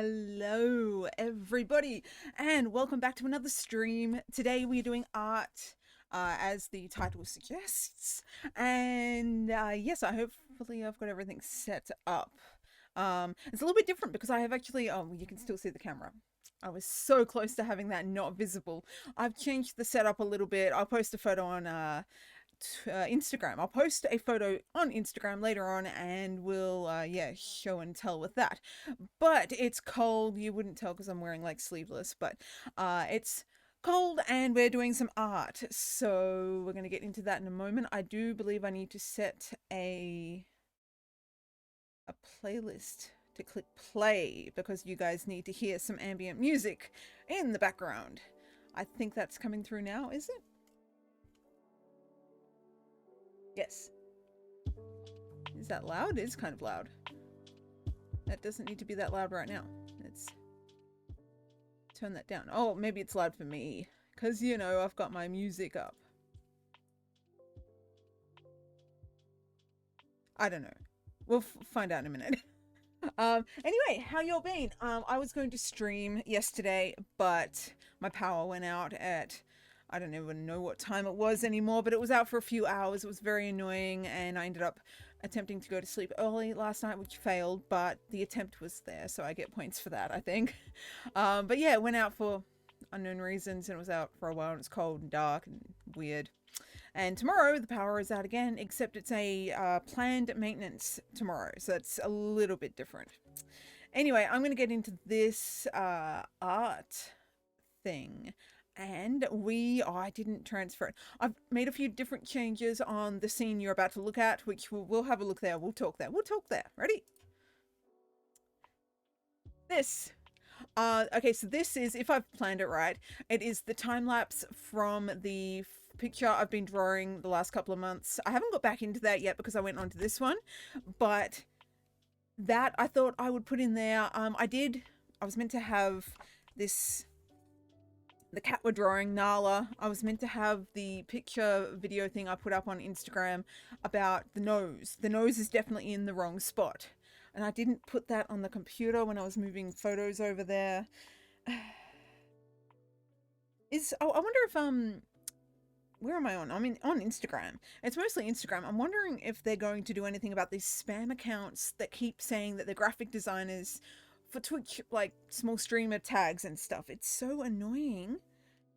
Hello everybody and welcome back to another stream. Today we're doing art as the title suggests, and yes, hopefully I've got everything set up. It's a little bit different because I have actually, oh, you can still see the camera. I was so close to having that not visible. I've changed the setup a little bit. I'll post a photo on Instagram. I'll post a photo on Instagram later on, and we'll yeah, show and tell with that. But it's cold. You wouldn't tell because I'm wearing like sleeveless, but it's cold and we're doing some art, so we're going to get into that in a moment. I do believe I need to set a playlist to click play because you guys need to hear some ambient music in the background. I think that's coming through now, is it? Yes. Is that loud? It is kind of loud. That doesn't need to be that loud right now. Let's turn that down. Oh, maybe it's loud for me because, you know, I've got my music up. I don't know. We'll find out in a minute. Anyway, how y'all been? I was going to stream yesterday, but my power went out at, I don't even know what time it was anymore, but it was out for a few hours. It was very annoying, and I ended up attempting to go to sleep early last night, which failed, but the attempt was there, so I get points for that, I think. But yeah, it went out for unknown reasons, and it was out for a while, and it's cold and dark and weird. And tomorrow the power is out again, except it's a planned maintenance tomorrow, so it's a little bit different. Anyway, I'm going to get into this art thing. And I didn't transfer it. I've made a few different changes on the scene you're about to look at, which we'll have a look there. We'll talk there. We'll talk there. Ready? This. Okay, so this is, if I've planned it right, it is the time lapse from the picture I've been drawing the last couple of months. I haven't got back into that yet because I went on to this one, but that I thought I would put in there. I was meant to have this, the cat we're drawing, Nala. I was meant to have the picture video thing I put up on Instagram about the nose. The nose is definitely in the wrong spot, and I didn't put that on the computer when I was moving photos over there. I wonder if where am I on? I mean, on Instagram. It's mostly Instagram. I'm wondering if they're going to do anything about these spam accounts that keep saying that they're graphic designers for Twitch, like small streamer tags and stuff. It's so annoying,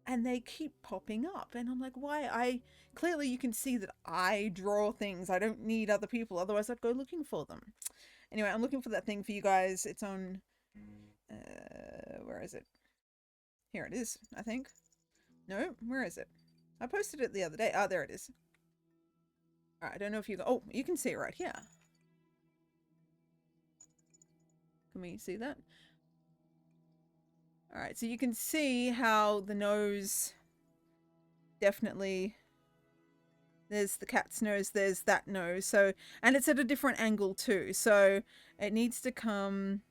and they keep popping up, and I'm like, why? Clearly you can see that I draw things. I don't need other people, otherwise I'd go looking for them. Anyway, I'm looking for that thing for you guys. It's on where is it? Here it is, I think. No, where is it? I posted it the other day. Oh, there it is. All right, I don't know if you... Oh, you can see it right here. Can we see that? All right, so you can see how the nose definitely... There's the cat's nose, there's that nose. So, and it's at a different angle too. So it needs to come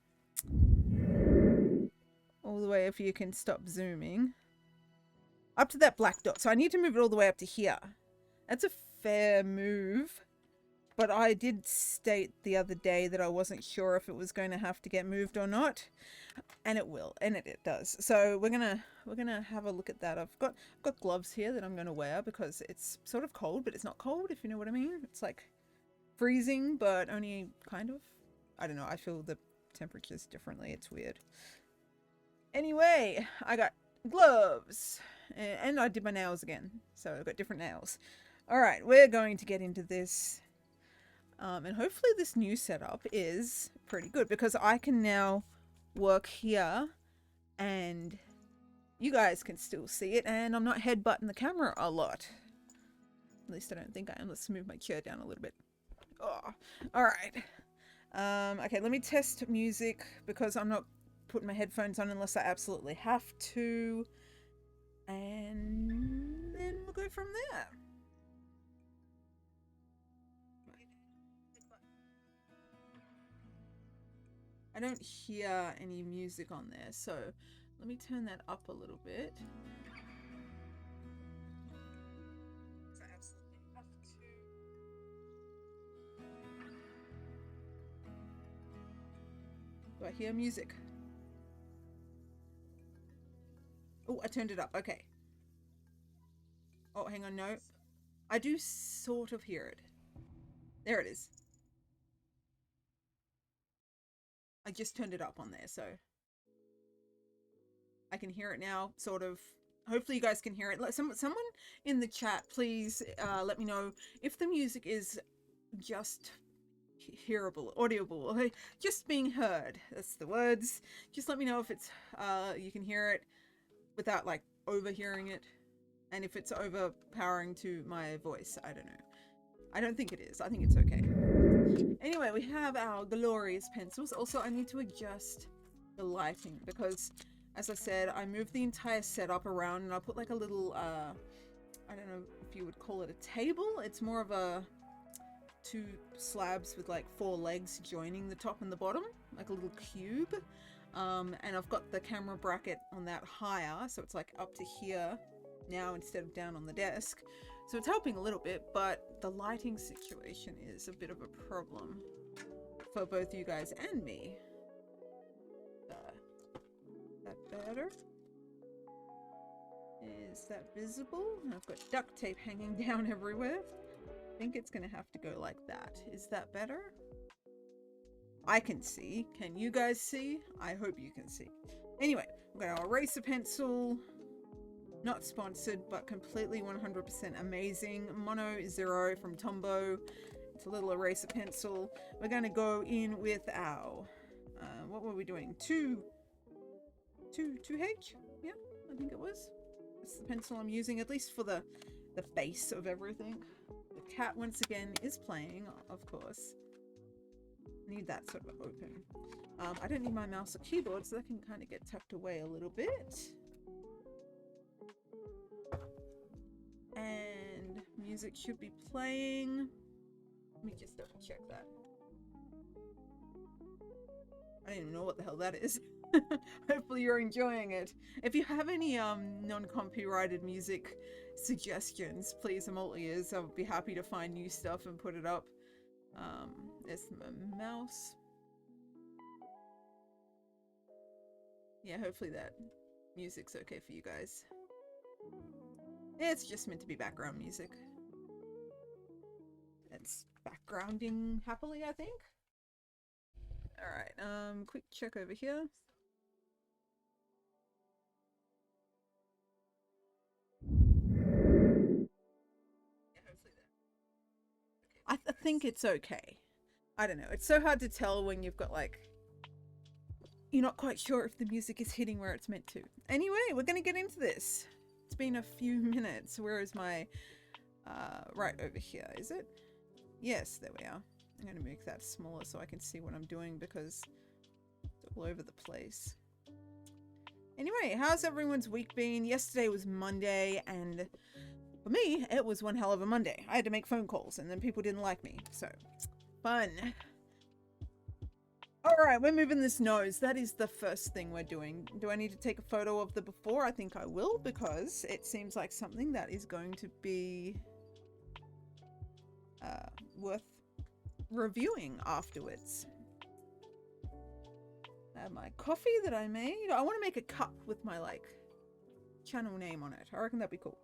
all the way, if you can stop zooming, up to that black dot. So I need to move it all the way up to here. That's a fair move, but I did state the other day that I wasn't sure if it was going to have to get moved or not, and it will, and it does. So we're gonna have a look at that. I've got gloves here that I'm gonna wear because it's sort of cold, but it's not cold, if you know what I mean. It's like freezing, but only kind of. I don't know. I feel the temperatures differently. It's weird. Anyway, I got gloves, and I did my nails again, so I've got different nails. All right, we're going to get into this, and hopefully this new setup is pretty good because I can now work here, and you guys can still see it, and I'm not headbutting the camera a lot. At least I don't think I am. Let's move my chair down a little bit. Oh, all right. Okay, let me test music because I'm not putting my headphones on unless I absolutely have to, and then we'll go from there. I don't hear any music on there, so let me turn that up a little bit. I absolutely have to. Do I hear music? Oh, I turned it up. Okay. Oh, hang on. No. I do sort of hear it. There it is. I just turned it up on there, so I can hear it now, sort of. Hopefully you guys can hear it. Someone in the chat, please let me know if the music is just hearable, audible, just being heard. That's the words. Just let me know if it's you can hear it without like overhearing it, and if it's overpowering to my voice. I don't know. I don't think it is. I think it's okay. Anyway, we have our glorious pencils. Also, I need to adjust the lighting because, as I said, I moved the entire setup around and I put like a little, I don't know if you would call it a table. It's more of a two slabs with like 4 legs joining the top and the bottom, like a little cube. And I've got the camera bracket on that higher, so it's like up to here now instead of down on the desk. So it's helping a little bit, but the lighting situation is a bit of a problem for both you guys and me. That better? Is that visible? I've got duct tape hanging down everywhere. I think it's gonna have to go like that. Is that better? I can see. Can you guys see? I hope you can see. Anyway, I'm gonna erase a pencil. Not sponsored, but completely 100% amazing. Mono Zero from Tombow. It's a little eraser pencil. We're going to go in with our, what were we doing? 2H? Yeah, I think it was. It's the pencil I'm using, at least for the base of everything. The cat, once again, is playing, of course. Need that sort of open. I don't need my mouse or keyboard, so that can kind of get tucked away a little bit. And music should be playing. Let me just double check that. I don't even know what the hell that is. Hopefully you're enjoying it. If you have any non-copyrighted music suggestions, please, I'm all ears. I would be happy to find new stuff and put it up. There's my mouse. Yeah, hopefully that music's okay for you guys. It's just meant to be background music. It's backgrounding happily, I think. Alright, quick check over here. I think it's okay. I don't know. It's so hard to tell when you've got like... You're not quite sure if the music is hitting where it's meant to. Anyway, we're going to get into this. It's been a few minutes. Where is my... right over here, is it? Yes, there we are. I'm going to make that smaller so I can see what I'm doing because it's all over the place. Anyway, how's everyone's week been? Yesterday was Monday, and for me, it was one hell of a Monday. I had to make phone calls, and then people didn't like me, so fun. Alright, we're moving this nose. That is the first thing we're doing. Do I need to take a photo of the before? I think I will, because it seems like something that is going to be worth reviewing afterwards. My coffee that I made. I want to make a cup with my, like, channel name on it. I reckon that'd be cool.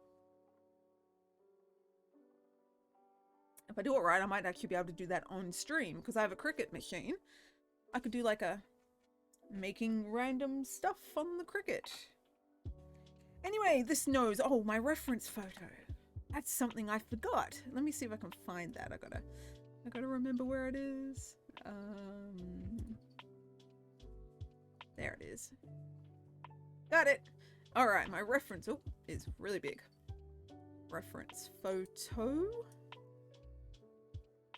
If I do it right, I might actually be able to do that on stream, because I have a Cricut machine. I could do like a making random stuff on the Cricut. Anyway, this nose. Oh, my reference photo. That's something I forgot. Let me see if I can find that. I gotta remember where it is. There it is. Got it. All right, my reference is really big. Reference photo.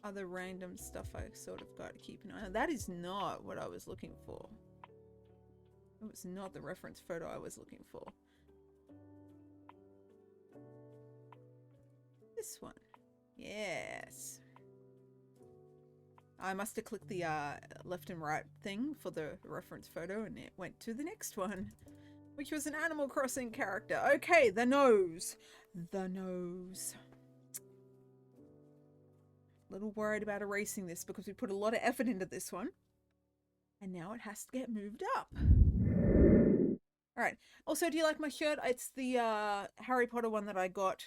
Other random stuff I sort of got to keep an eye on. That is not what I was looking for. It was not the reference photo I was looking for. This one. Yes. I must have clicked the left and right thing for the reference photo, and it went to the next one, which was an Animal Crossing character. Okay, the nose. The nose. A little worried about erasing this because we put a lot of effort into this one. And now it has to get moved up. All right. Also, do you like my shirt? It's the Harry Potter one that I got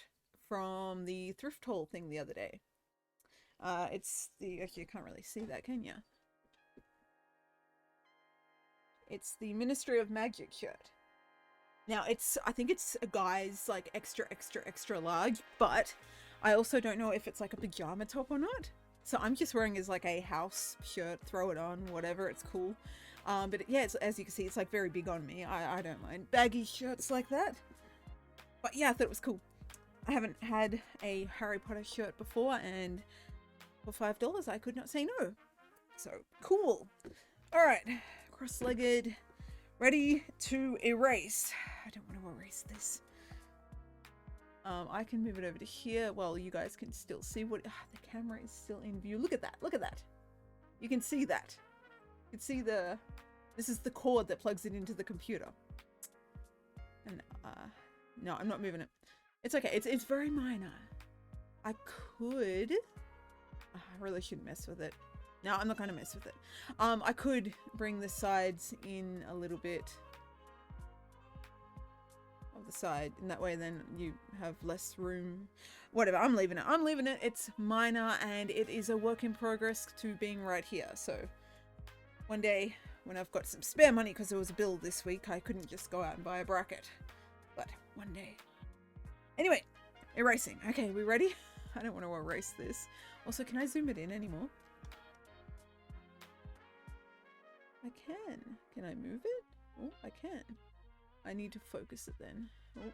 from the thrift haul thing the other day. It's the, actually you can't really see that, can you? It's the Ministry of Magic shirt. Now I think it's a guy's like extra large, but I also don't know if it's like a pajama top or not. So I'm just wearing as like a house shirt, throw it on, whatever, it's cool. But yeah, as you can see, it's like very big on me. I don't mind baggy shirts like that. But yeah, I thought it was cool. I haven't had a Harry Potter shirt before, and for $5 I could not say no. So cool. All right, cross-legged, ready to erase. I don't want to erase this. I can move it over to here. Well, you guys can still see what the camera is still in view. Look at that. Look at that. You can see that. You can see this is the cord that plugs it into the computer. And no, I'm not moving it. It's okay. It's very minor. I could. I really shouldn't mess with it. No, I'm not going to mess with it. I could bring the sides in a little bit of the side, and that way then you have less room. Whatever, I'm leaving it. I'm leaving it. It's minor, and it is a work in progress to being right here. So one day when I've got some spare money, because there was a bill this week, I couldn't just go out and buy a bracket. But one day. Anyway, erasing. Okay, we ready? I don't want to erase this. Also, can I zoom it in anymore? I can. Can I move it? Oh, I can. I need to focus it then. Oh.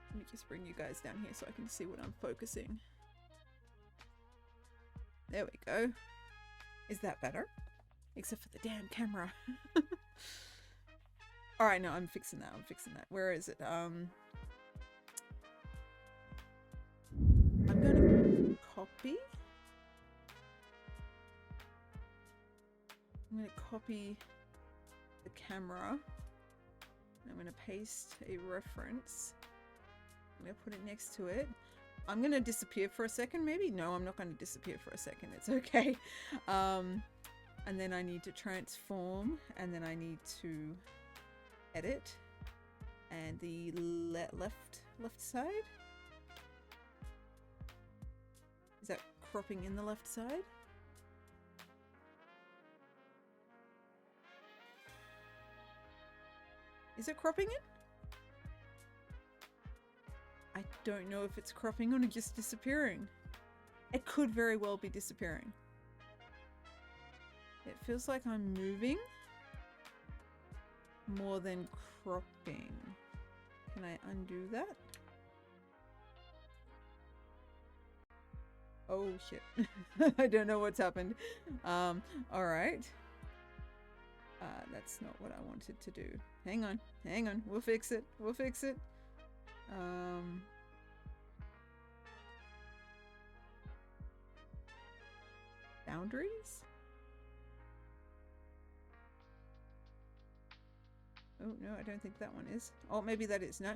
Let me just bring you guys down here so I can see what I'm focusing. There we go. Is that better? Except for the damn camera. Alright, no, I'm fixing that. I'm fixing that. Where is it? I'm gonna copy. I'm going to copy the camera. I'm going to paste a reference. I'm going to put it next to it. I'm going to disappear for a second, maybe? No, I'm not going to disappear for a second. It's okay. And then I need to transform, and then I need to edit. And the left side? Is that cropping in the left side? Is it cropping it? I don't know if it's cropping or just disappearing. It could very well be disappearing. It feels like I'm moving more than cropping. Can I undo that? Oh shit. I don't know what's happened. Alright. That's not what I wanted to do. Hang on, hang on. We'll fix it. We'll fix it. Boundaries? Oh, no, I don't think that one is. Oh, maybe that is. No.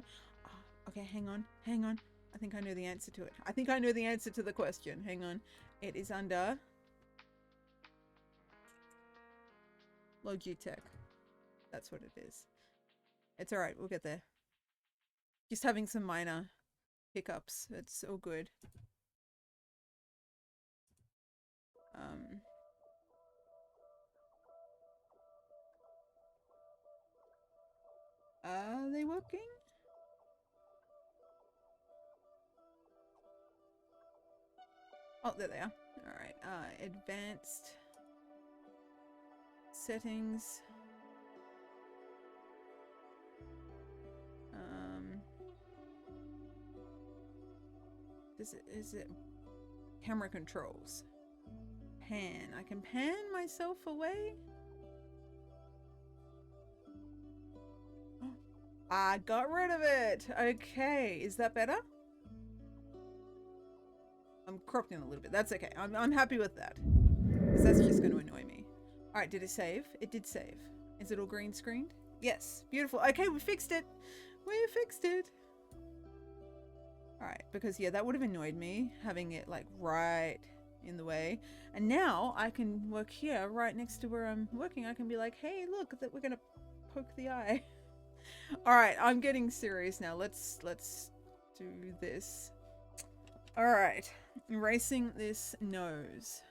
Oh, okay, hang on. Hang on. I think I know the answer to it. I think I know the answer to the question. Hang on. It is under Logitech. That's what it is. It's alright, we'll get there. Just having some minor hiccups. It's all good. Are they working? Oh, there they are. Alright, advanced settings. Is it camera controls? Pan. I can pan myself away. Oh, I got rid of it. Okay, is that better? I'm cropped in a little bit. That's okay. I'm happy with that. Because that's just going to annoy me. Alright, did it save? It did save. Is it all green screened? Yes. Beautiful. Okay, we fixed it. We fixed it. Alright, because yeah, that would have annoyed me, having it like right in the way. And now I can work here right next to where I'm working. I can be like, hey, look, that we're gonna poke the eye. All right, I'm getting serious now. Let's do this. All right, erasing this nose.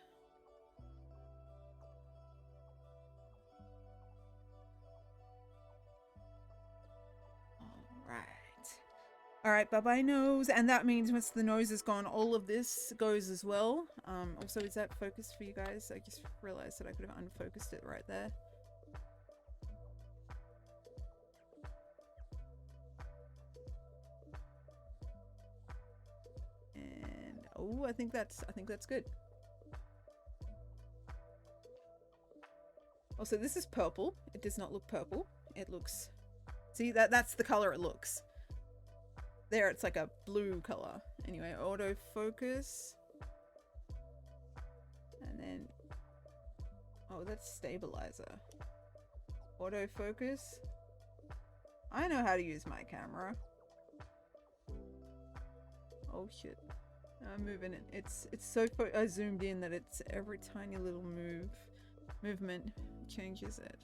All right, bye-bye nose. And that means once the nose is gone, all of this goes as well. Also, is that focused for you guys? I just realized that I could have unfocused it right there. And oh, I think that's good. Also, this is purple. It does not look purple. It looks, see, that's the color it looks. There, it's like a blue color. Anyway, autofocus. And then, oh, that's stabilizer. Autofocus. I know how to use my camera. Oh shit. I'm moving it. It's so zoomed in that it's every tiny little movement changes it.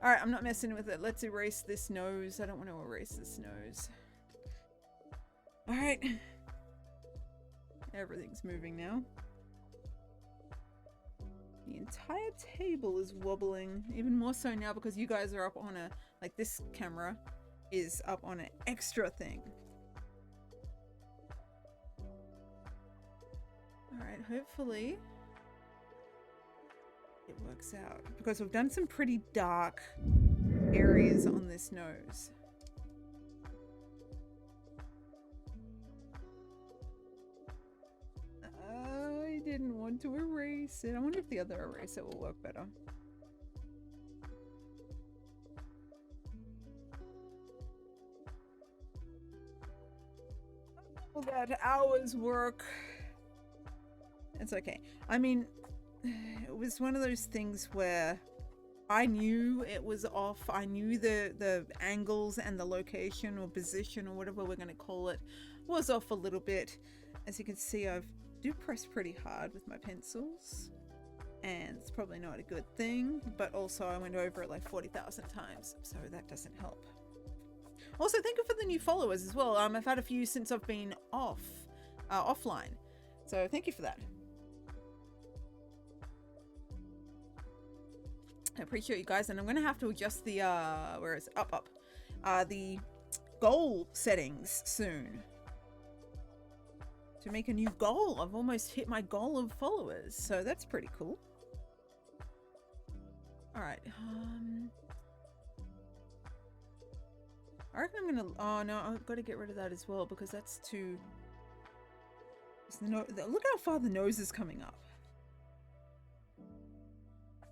All right, I'm not messing with it. Let's erase this nose. I don't want to erase this nose. All right. Everything's moving now. The entire table is wobbling, even more so now because you guys are up on a, like this camera is up on an extra thing. All right, hopefully it works out because we've done some pretty dark areas on this nose. I didn't want to erase it. I wonder if the other eraser will work better. All that hours work. It's okay. I mean, it was one of those things where I knew it was off. I knew the angles and the location or position or whatever we're going to call it was off a little bit. As you can see, I do press pretty hard with my pencils, and it's probably not a good thing, but also I went over it like 40,000 times, so that doesn't help. Also, thank you for the new followers as well. I've had a few since I've been offline, so thank you for that. I appreciate you guys, and I'm gonna have to adjust the where is it? Up the goal settings soon to make a new goal. I've almost hit my goal of followers, so that's pretty cool. All right, I reckon I'm gonna, oh no, I've got to get rid of that as well because that's too, look how far the nose is coming up.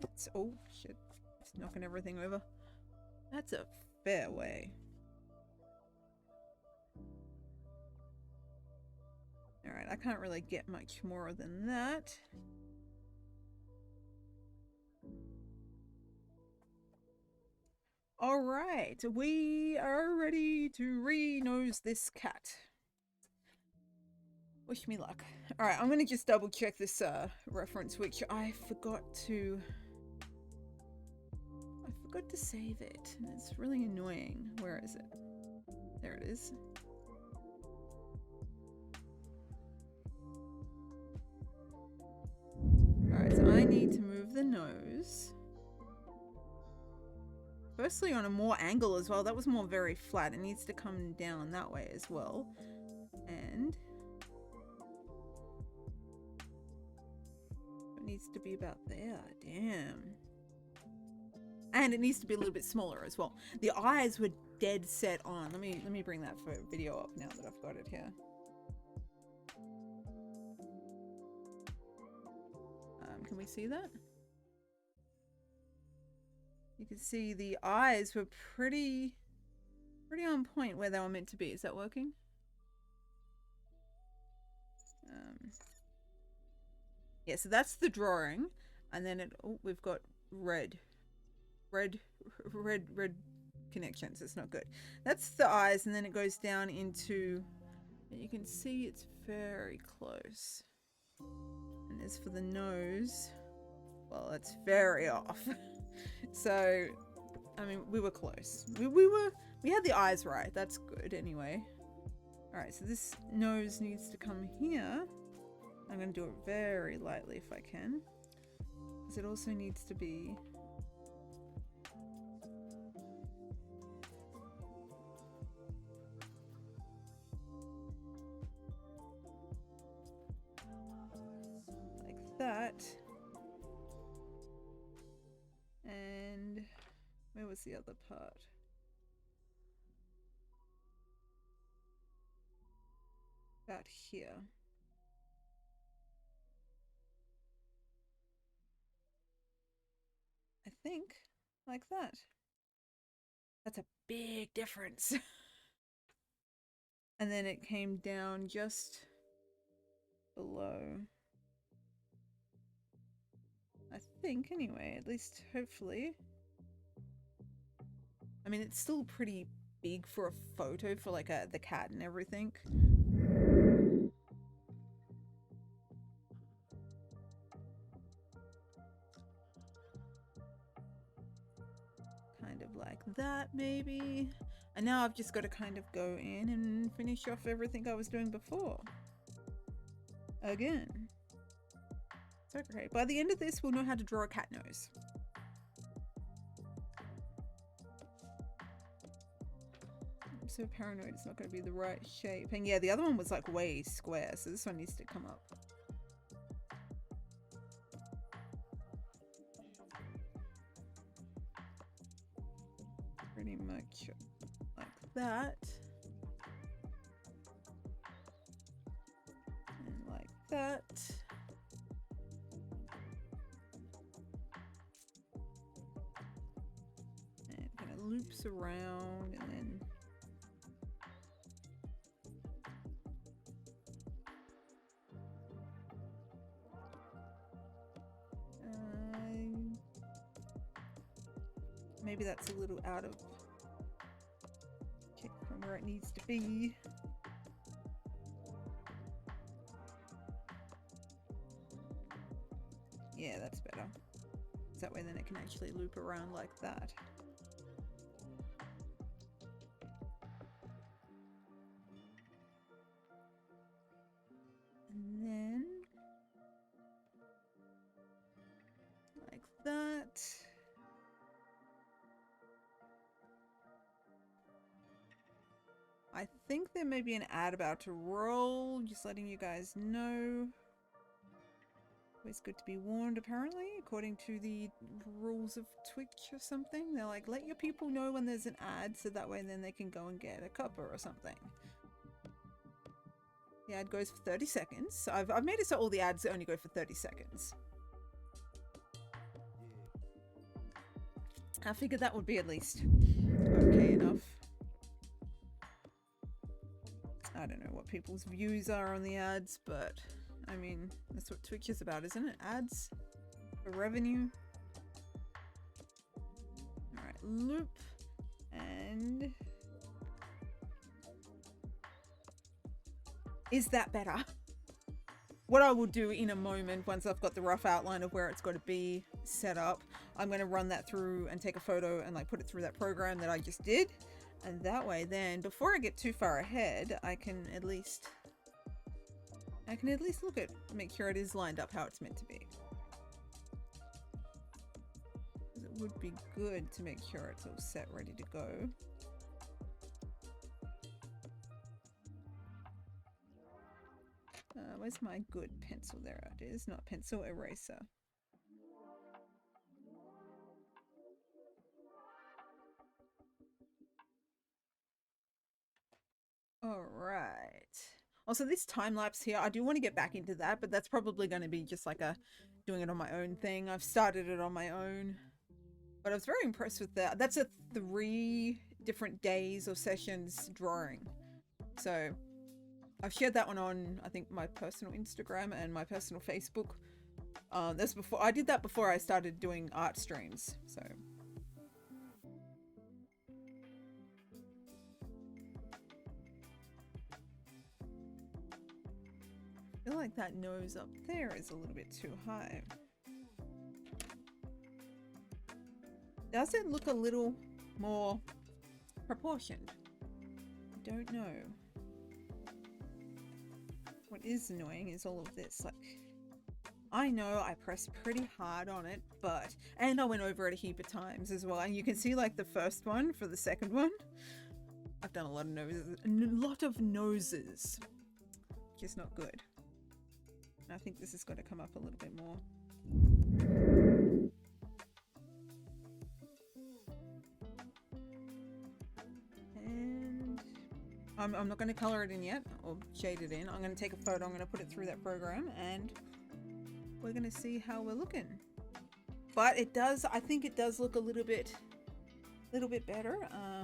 It's, oh shit, it's knocking everything over. That's a fair way. All right, I can't really get much more than that. All right, we are ready to re-nose this cat. Wish me luck. All right, I'm gonna just double check this reference, which I forgot to save it. It's really annoying. Where is it? There it is. All right, so I need to move the nose. Firstly, on a more angle as well. That was more very flat. It needs to come down that way as well. And it needs to be about there. Damn. And it needs to be a little bit smaller as well. The eyes were dead set on. Let me bring that for video up now that I've got it here. Can we see that? You can see the eyes were pretty on point where they were meant to be. Is that working? Yeah, so that's the drawing, and then we've got red connections. It's not good. That's the eyes, and then it goes down into, you can see it's very close. And as for the nose, well, it's very off. So, I mean, we were close. We had the eyes right. That's good anyway. All right, so this nose needs to come here. I'm going to do it very lightly if I can, because it also needs to be like that. And where was the other part? About here. I think like that. That's a big difference. And then it came down just below. I think anyway, at least hopefully. I mean, it's still pretty big for a photo for like the cat and everything. Kind of like that maybe. And now I've just got to kind of go in and finish off everything I was doing before. Again. It's okay. By the end of this, we'll know how to draw a cat nose. I'm so paranoid it's not going to be the right shape. And yeah, the other one was like way square, so this one needs to come up. Pretty much like that. And like that. And it kind of loops around and then maybe that's a little out of from where it needs to be. Yeah, that's better. That way then it can actually loop around like that. And then like that. I think there may be an ad about to roll, just letting you guys know. Always good to be warned, apparently, according to the rules of Twitch or something. They're like, let your people know when there's an ad, so that way then they can go and get a cuppa or something. The ad goes for 30 seconds. I've made it so all the ads only go for 30 seconds. I figured that would be at least okay enough. I don't know what people's views are on the ads, but I mean, that's what Twitch is about, isn't it? Ads for revenue. All right, loop and is that better? What I will do in a moment, once I've got the rough outline of where it's got to be set up, I'm going to run that through and take a photo and like put it through that program that I just did. And that way then, before I get too far ahead, I can at least look at, make sure it is lined up how it's meant to be. It would be good to make sure it's all set, ready to go. Where's my good pencil? There it is, not pencil, eraser. All right. Also, this time lapse here, I do want to get back into that, but that's probably going to be just like doing it on my own thing. I've started it on my own, but I was very impressed with that. That's a 3 different days or sessions drawing. So I've shared that one on, I think, my personal Instagram and my personal Facebook. That's before I did that before I started doing art streams. So I feel like that nose up there is a little bit too high. Does it look a little more proportioned? I don't know. What is annoying is all of this. Like, I know I pressed pretty hard on it, but, and I went over it a heap of times as well. And you can see like the first one for the second one. I've done a lot of noses, which is not good. And I think this has got to come up a little bit more. And I'm not going to color it in yet or shade it in. I'm going to take a photo. I'm going to put it through that program and we're going to see how we're looking. But it does, I think it does look a little bit better.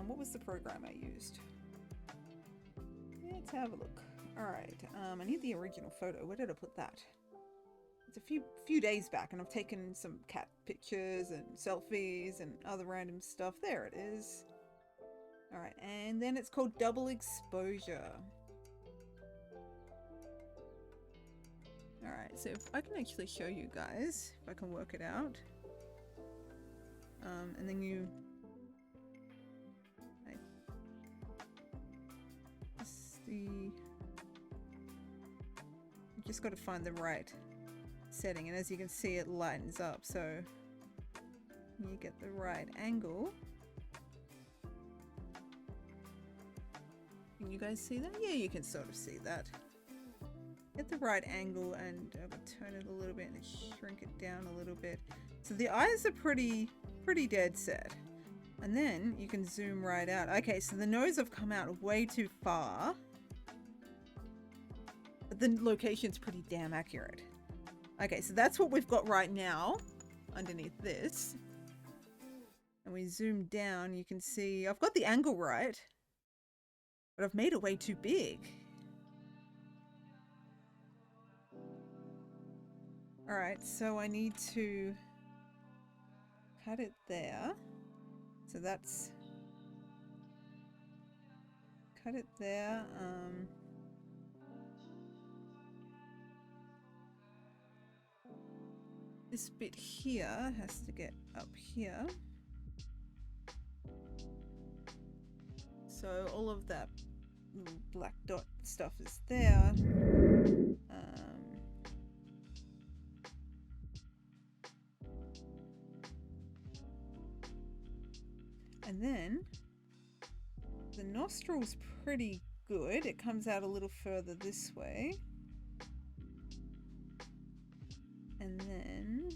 What was the program I used? Let's have a look. All right, I need the original photo. Where did I put that? It's a few days back, and I've taken some cat pictures and selfies and other random stuff. There it is. All right, and then it's called double exposure. All right, so if I can actually show you guys, if I can work it out, and then you. You just got to find the right setting, and as you can see it lightens up, so you get the right angle. Can you guys see that? Yeah, you can sort of see that. Get the right angle, and I will turn it a little bit and shrink it down a little bit. So the eyes are pretty dead set, and then you can zoom right out. Okay, so the nose have come out way too far. The location's pretty damn accurate. Okay, so that's what we've got right now underneath this. And we zoom down, you can see I've got the angle right, but I've made it way too big. All right, so I need to cut it there. So that's cut it there. This bit here has to get up here. So all of that little black dot stuff is there. And then the nostril's pretty good. It comes out a little further this way. And then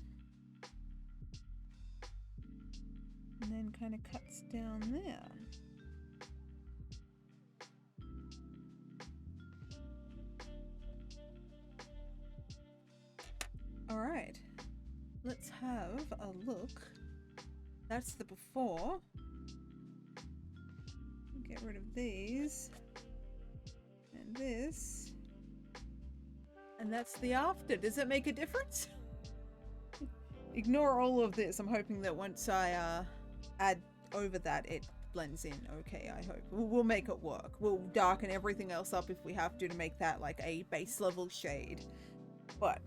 kind of cuts down there. All right, let's have a look. That's the before. Get rid of these and this. And that's the after. Does it make a difference? Ignore all of this. I'm hoping that once I add over that, it blends in okay, I hope. We'll make it work. We'll darken everything else up if we have to make that like a base level shade. But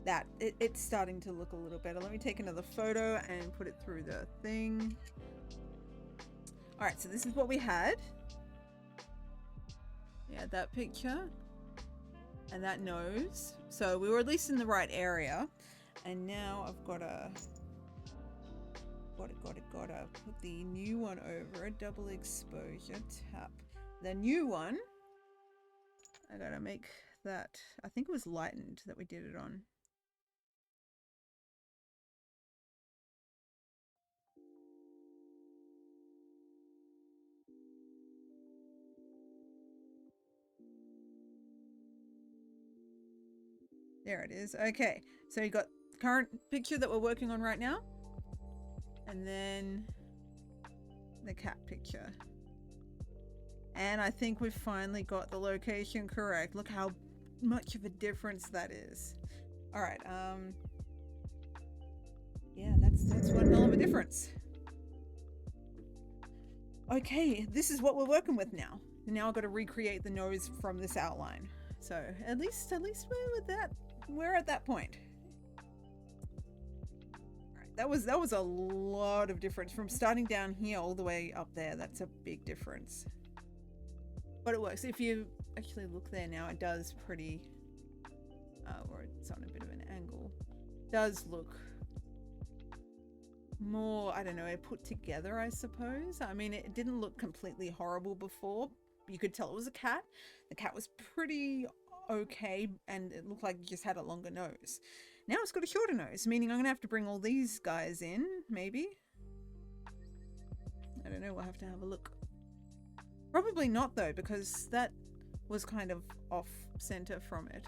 that, it's starting to look a little better. Let me take another photo and put it through the thing. All right, so this is what we had. Yeah, that picture and that nose. So we were at least in the right area. And now I've gotta put the new one over it. Double exposure, tap the new one. I gotta make that, I think it was lightened that we did it on. There it is. Okay, so you got the current picture that we're working on right now, and then the cat picture. And I think we've finally got the location correct. Look how much of a difference that is. All right, yeah, that's one hell of a difference. Okay, this is what we're working with now. Now I've got to recreate the nose from this outline. So at least we're at that point. All right, that was a lot of difference from starting down here all the way up there. That's a big difference. But it works. If you actually look there now, it does pretty, or it's on a bit of an angle, does look more, I don't know, put together, I suppose. I mean, it didn't look completely horrible before. You could tell it was a cat. The cat was pretty okay, and it looked like it just had a longer nose. Now it's got a shorter nose, meaning I'm gonna have to bring all these guys in, maybe. I don't know, we'll have to have a look. Probably not though, because that was kind of off center from it.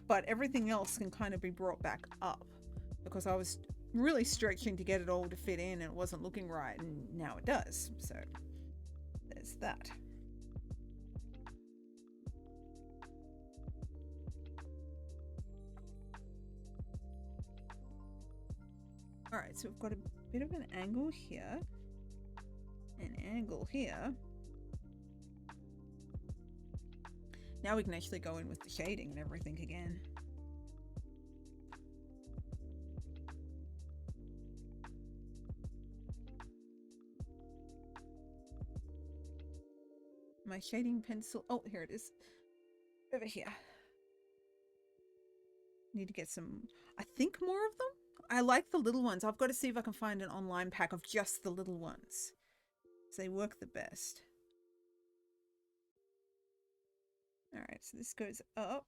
But everything else can kind of be brought back up, because I was really stretching to get it all to fit in and it wasn't looking right, and now it does. So there's that. All right, so we've got a bit of an angle here, an angle here. Now we can actually go in with the shading and everything again. My shading pencil, oh, here it is, over here. Need to get some, I think, more of them. I like the little ones. I've got to see if I can find an online pack of just the little ones, so they work the best. All right, so this goes up.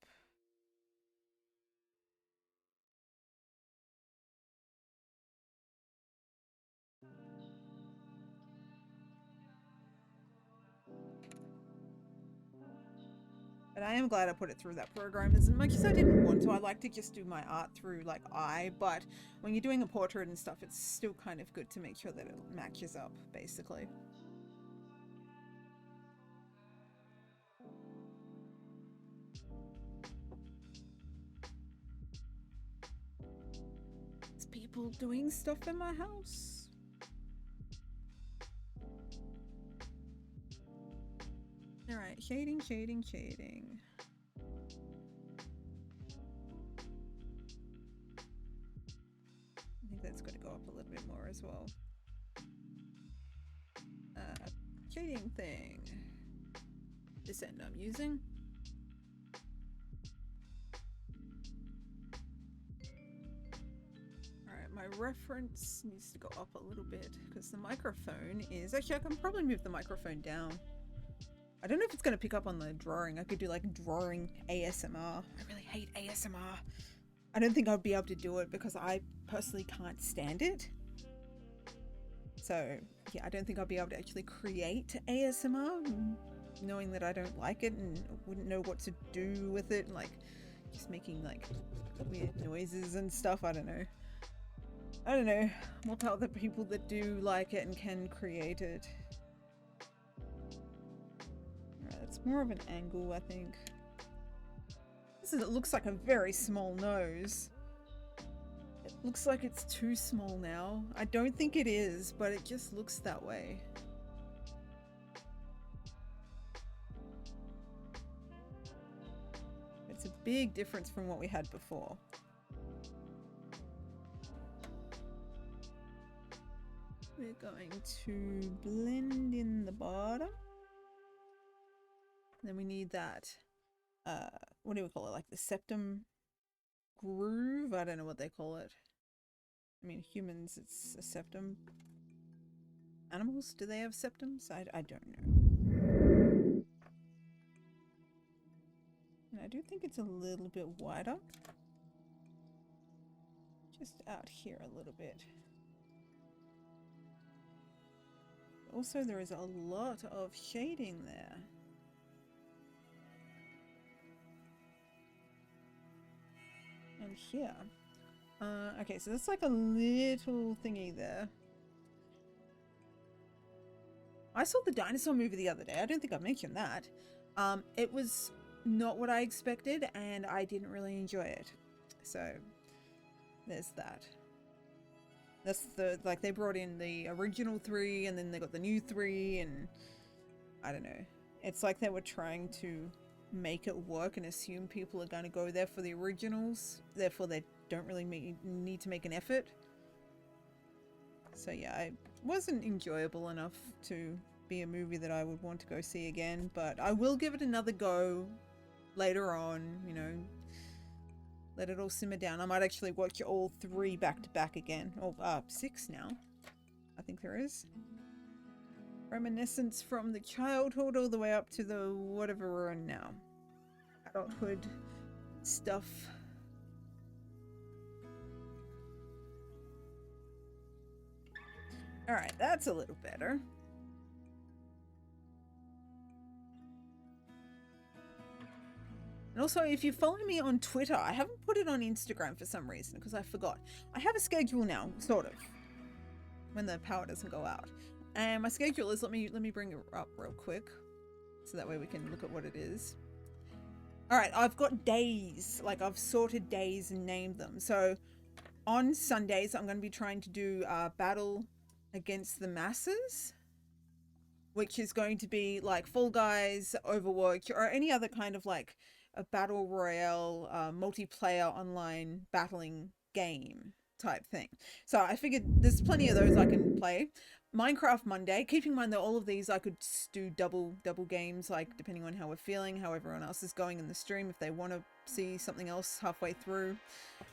But I am glad I put it through that program. As much as I didn't want to, I like to just do my art through like eye, but when you're doing a portrait and stuff, it's still kind of good to make sure that it matches up, basically. There's people doing stuff in my house. All right, shading, shading, shading. I think that's got to go up a little bit more as well. Shading thing. This end I'm using. Alright, my reference needs to go up a little bit because the microphone is... Actually, I can probably move the microphone down. I don't know if it's going to pick up on the drawing. I could do like drawing ASMR. I really hate ASMR. I don't think I'd be able to do it because I personally can't stand it. So yeah, I don't think I'll be able to actually create ASMR, knowing that I don't like it and wouldn't know what to do with it, like just making like weird noises and stuff. I don't know. We'll tell the people that do like it and can create it. Alright, it's more of an angle, I think. It looks like a very small nose. It looks like it's too small now. I don't think it is, but it just looks that way. It's a big difference from what we had before. We're going to blend in the bottom. Then we need that, what do we call it? Like the septum groove? I don't know what they call it. I mean, humans, it's a septum. Animals, do they have septums? I don't know. And I do think it's a little bit wider. Just out here a little bit. Also, there is a lot of shading there. And here. Okay, so that's like a little thingy there. I saw the dinosaur movie the other day. I don't think I mentioned that. It was not what I expected, and I didn't really enjoy it. So, there's that. That's the, they brought in the original 3, and then they got the new 3, and I don't know. It's like they were trying to make it work and assume people are going to go there for the originals. Therefore, they don't really need to make an effort. So yeah, it wasn't enjoyable enough to be a movie that I would want to go see again. But I will give it another go later on, you know. Let it all simmer down. I might actually watch all 3 back to back again. Or 6 now. I think there is. Reminiscence from the childhood all the way up to the whatever we're in now. Adulthood stuff. Alright, that's a little better. And also, if you follow me on Twitter, I haven't put it on Instagram for some reason because I forgot. I have a schedule now, sort of, when the power doesn't go out. And my schedule is, let me bring it up real quick so that way we can look at what it is. All right, I've got days, like I've sorted days and named them. So on Sundays, I'm going to be trying to do Battle Against the Masses, which is going to be like Fall Guys, Overwatch, or any other kind of like a battle royale, multiplayer online battling game type thing. So I figured there's plenty of those I can play. Minecraft Monday, keeping in mind that all of these I could do double games, like depending on how we're feeling, how everyone else is going in the stream, if they want to see something else halfway through.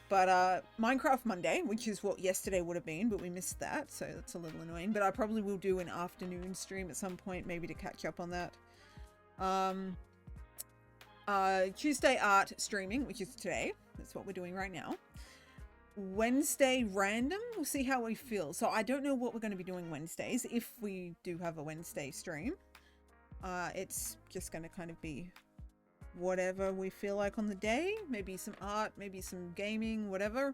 But Minecraft Monday, which is what yesterday would have been, but we missed that, so that's a little annoying. But I probably will do an afternoon stream at some point, maybe to catch up on that. Tuesday art streaming, which is today. That's what we're doing right now. Wednesday random, we'll see how we feel. So I don't know what we're going to be doing Wednesdays, if we do have a Wednesday stream. It's just going to kind of be whatever we feel like on the day. Maybe some art, maybe some gaming, whatever.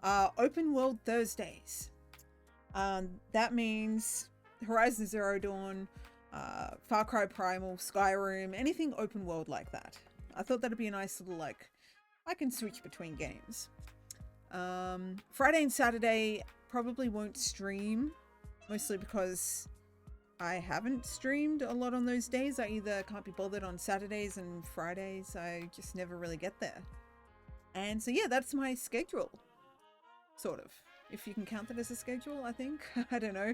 Open world Thursdays. That means Horizon Zero Dawn, Far Cry Primal, Skyrim, anything open world like that. I thought that'd be a nice little, like, I can switch between games. Friday and Saturday probably won't stream, mostly because I haven't streamed a lot on those days. I either can't be bothered on Saturdays, and Fridays I just never really get there. And so yeah, that's my schedule, sort of, if you can count that as a schedule, I think. I don't know,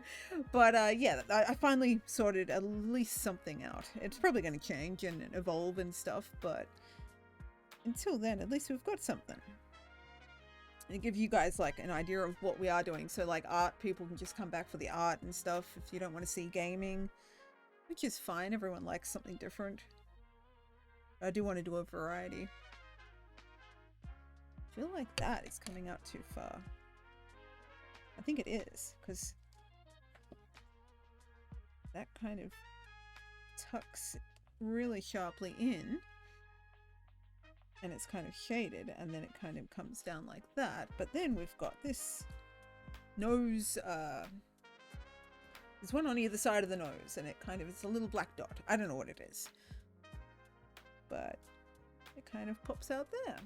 but yeah, I finally sorted at least something out. It's probably going to change and evolve and stuff, but until then, at least we've got something. And give you guys like an idea of what we are doing. So like art, people can just come back for the art and stuff if you don't want to see gaming, which is fine. Everyone likes something different. I do want to do a variety. I feel like that is coming out too far. I think it is, because that kind of tucks really sharply in. And it's kind of shaded, and then it kind of comes down like that. But then we've got this nose, there's one on either side of the nose, and it kind of, it's a little black dot. I don't know what it is, but it kind of pops out there.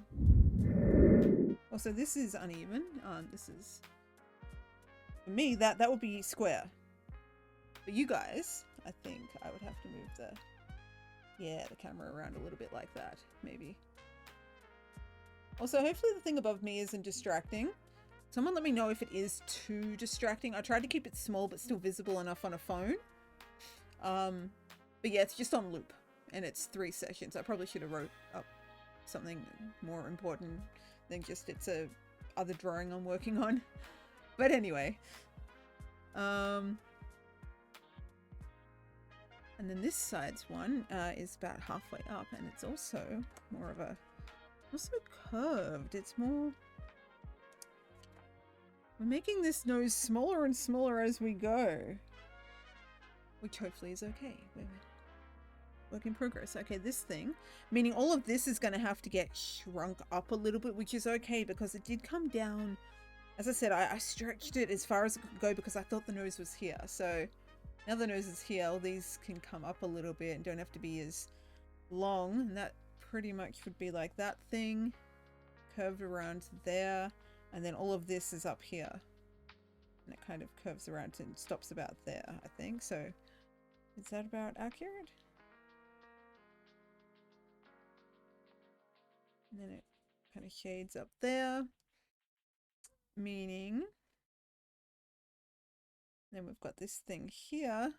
Also, this is uneven. This is, for me, that would be square. For you guys, I think I would have to move the camera around a little bit like that, maybe. Also, hopefully the thing above me isn't distracting. Someone let me know if it is too distracting. I tried to keep it small but still visible enough on a phone. But yeah, it's just on loop, and it's 3 sessions. I probably should have wrote up something more important than just it's a other drawing I'm working on. But anyway. And then this side's one is about halfway up, and it's also more of a, also curved. It's more, we're making this nose smaller and smaller as we go, which hopefully is okay. We're work in progress. Okay, this thing, meaning all of this is going to have to get shrunk up a little bit, which is okay because it did come down. As I said, I stretched it as far as it could go because I thought the nose was here. So now the nose is here, all these can come up a little bit and don't have to be as long. And that pretty much would be like that thing curved around there, and then all of this is up here, and it kind of curves around and stops about there, I think. So is that about accurate? And then it kind of shades up there, meaning then we've got this thing here,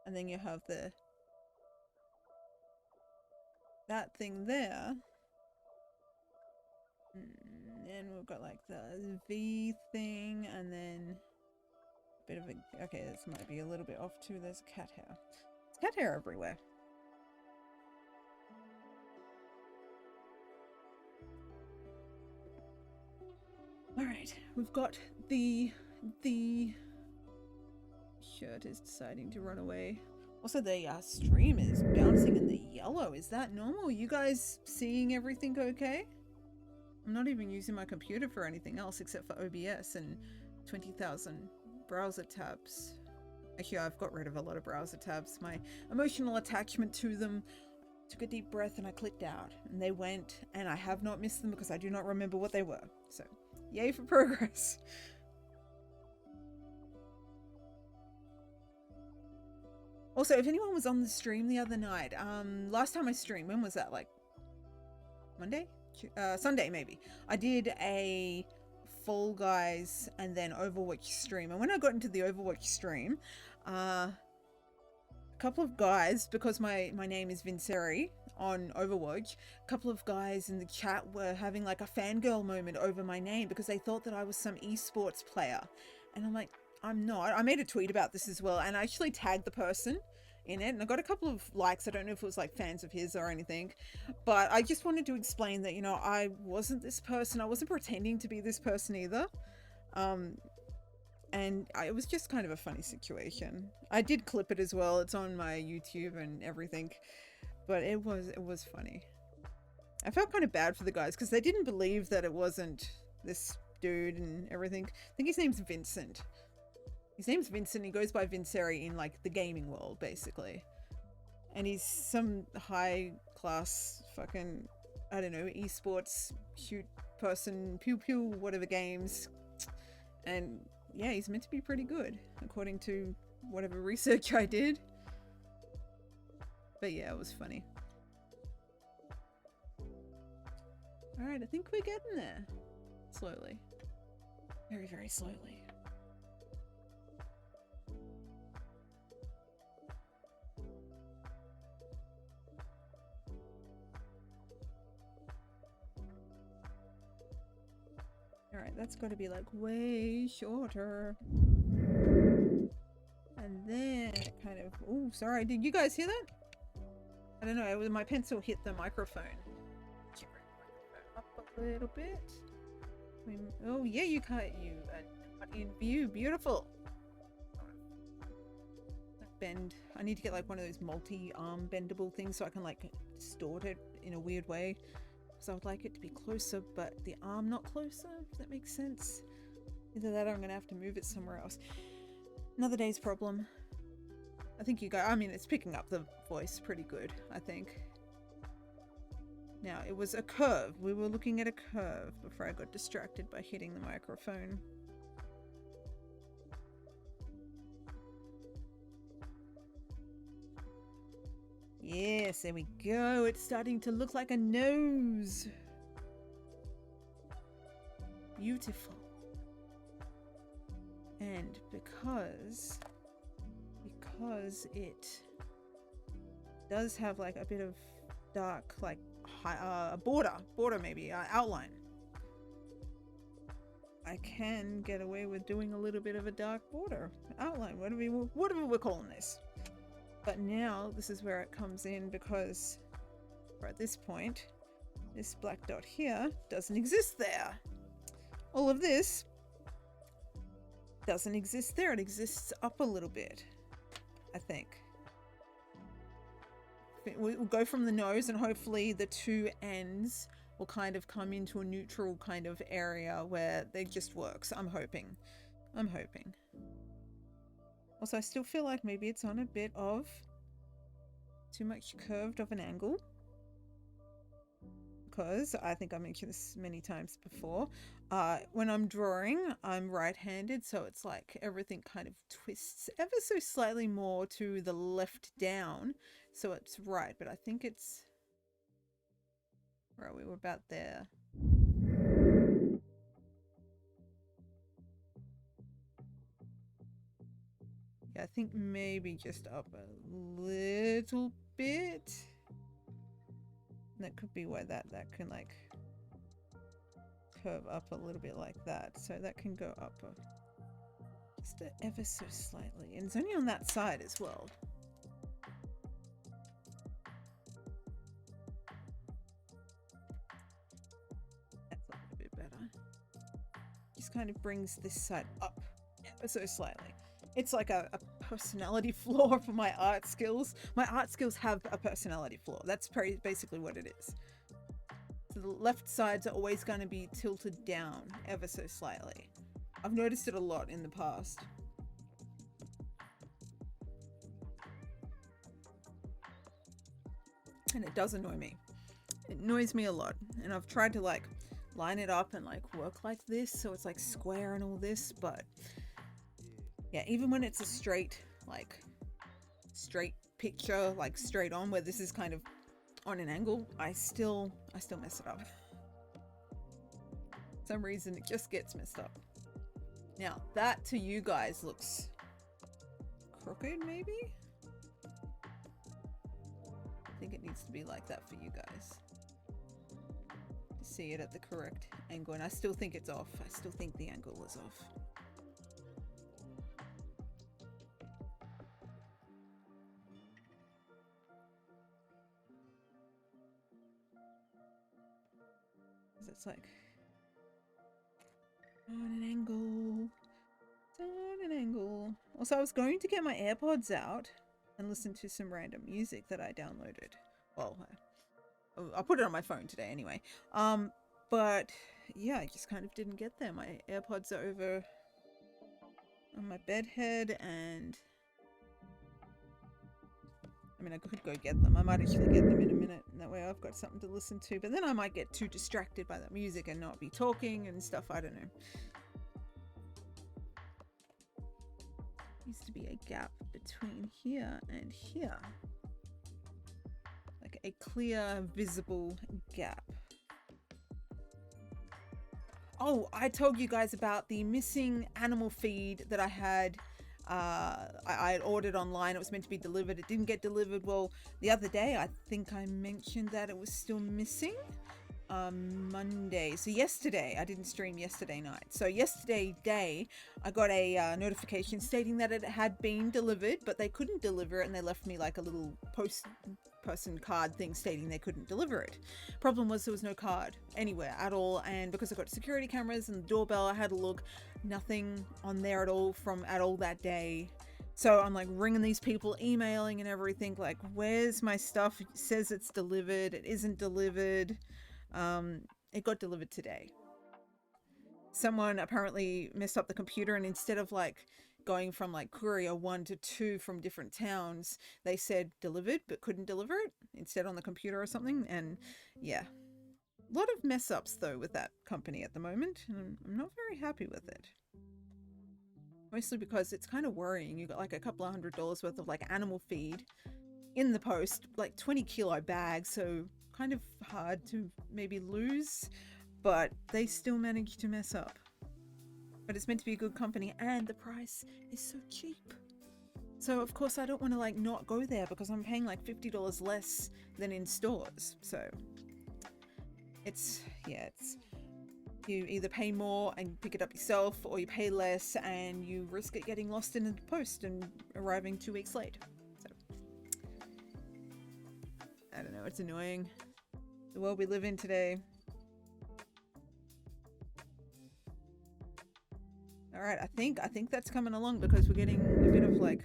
and then you have that thing there. And then we've got like the V thing, and then a bit of a, okay, this might be a little bit off too. There's cat hair. There's cat hair everywhere. All right, we've got the shirt is deciding to run away. Also, the stream is bouncing in the yellow. Is that normal? You guys seeing everything okay? I'm not even using my computer for anything else except for OBS and 20,000 browser tabs. Actually, I've got rid of a lot of browser tabs. My emotional attachment to them. Took a deep breath and I clicked out. And they went, and I have not missed them because I do not remember what they were. So, yay for progress. Also, if anyone was on the stream the other night, last time I streamed, when was that? Like Monday? Sunday maybe. I did a Fall Guys and then Overwatch stream. And when I got into the Overwatch stream, a couple of guys, because my name is Vincere on Overwatch, a couple of guys in the chat were having like a fangirl moment over my name because they thought that I was some esports player. And I'm like, I'm not. I made a tweet about this as well, and I actually tagged the person in it, and I got a couple of likes. I don't know if it was like fans of his or anything, but I just wanted to explain that, you know, I wasn't this person. I wasn't pretending to be this person either. And it was just kind of a funny situation. I did clip it as well. It's on my YouTube and everything, but it was funny. I felt kind of bad for the guys because they didn't believe that it wasn't this dude and everything. I think his name's Vincent. His name's Vincent. He goes by Vincere in like the gaming world, basically. And he's some high class fucking, I don't know, esports shoot person, pew pew, whatever games. And yeah, he's meant to be pretty good, according to whatever research I did. But yeah, it was funny. Alright, I think we're getting there. Slowly. Very, very slowly. Alright, that's got to be like way shorter. And then it kind of... Oh, sorry. Did you guys hear that? I don't know. My pencil hit the microphone. Up a little bit. Oh, yeah, you cut in view. Beautiful. Bend. I need to get like one of those multi-arm bendable things so I can like distort it in a weird way. So I would like it to be closer, but the arm not closer, if that makes sense. Either that or I'm going to have to move it somewhere else. Another day's problem. I think you guys, I mean, it's picking up the voice pretty good, I think. Now, it was a curve. We were looking at a curve before I got distracted by hitting the microphone. Yes, there we go. It's starting to look like a nose. Beautiful. And because it does have like a bit of dark, like border maybe, outline, I can get away with doing a little bit of a dark border outline, whatever we're calling this. But now this is where it comes in, because we're at this point, this black dot here doesn't exist there. All of this doesn't exist there. It exists up a little bit, I think. We'll go from the nose, and hopefully the two ends will kind of come into a neutral kind of area where they just works. I'm hoping. Also, I still feel like maybe it's on a bit of too much curved of an angle, because I think I mentioned this many times before. When I'm drawing, I'm right-handed, so it's like everything kind of twists ever so slightly more to the left down, so it's right. But I think it's Where are we? We're about there. Yeah, I think maybe just up a little bit. That could be where that can like curve up a little bit like that. So that can go up just ever so slightly. And it's only on that side as well. That's a little bit better. Just kind of brings this side up ever so slightly. It's like a personality flaw for my art skills. My art skills have a personality flaw. That's basically what it is. So the left sides are always going to be tilted down ever so slightly. I've noticed it a lot in the past. And it does annoy me. It annoys me a lot. And I've tried to like line it up and like work like this so it's like square and all this, but yeah, even when it's a straight picture, like straight on, where this is kind of on an angle, I still mess it up. For some reason it just gets messed up. Now that to you guys looks crooked, maybe? I think it needs to be like that for you guys to see it at the correct angle, and I still think it's off. I still think the angle is off. It's like on an angle. It's on an angle. Also, I was going to get my AirPods out and listen to some random music that I downloaded. Well, I'll put it on my phone today anyway. But yeah, I just kind of didn't get there. My AirPods are over on my bed head, and I mean, I could go get them. I might actually get them in a minute, and that way I've got something to listen to. But then I might get too distracted by that music and not be talking and stuff. I don't know. Needs to be a gap between here and here. Like a clear, visible gap. Oh, I told you guys about the missing animal feed that I had. I had ordered online. It was meant to be delivered. It didn't get delivered. Well, the other day, I think I mentioned that it was still missing. Monday. So yesterday, I didn't stream yesterday night. So yesterday day, I got a notification stating that it had been delivered, but they couldn't deliver it, and they left me like a little person card thing stating they couldn't deliver it. Problem was there was no card anywhere at all, and because I got security cameras and the doorbell, I had a look, nothing on there at all from that day. So I'm like ringing these people, emailing and everything, like, where's my stuff? It says it's delivered, it isn't delivered. It got delivered today. Someone apparently messed up the computer, and instead of like going from like courier 1 to 2 from different towns, they said delivered but couldn't deliver it instead on the computer or something. And yeah, a lot of mess ups though with that company at the moment, and I'm not very happy with it. Mostly because it's kind of worrying. You got like a couple of $100 worth of like animal feed in the post, like 20-kilo bags, so kind of hard to maybe lose, but they still managed to mess up. But it's meant to be a good company, and the price is so cheap. So of course I don't want to like not go there because I'm paying like $50 less than in stores. So it's you either pay more and pick it up yourself, or you pay less and you risk it getting lost in the post and arriving 2 weeks late. So I don't know, it's annoying. The world we live in today. All right, I think that's coming along because we're getting a bit of like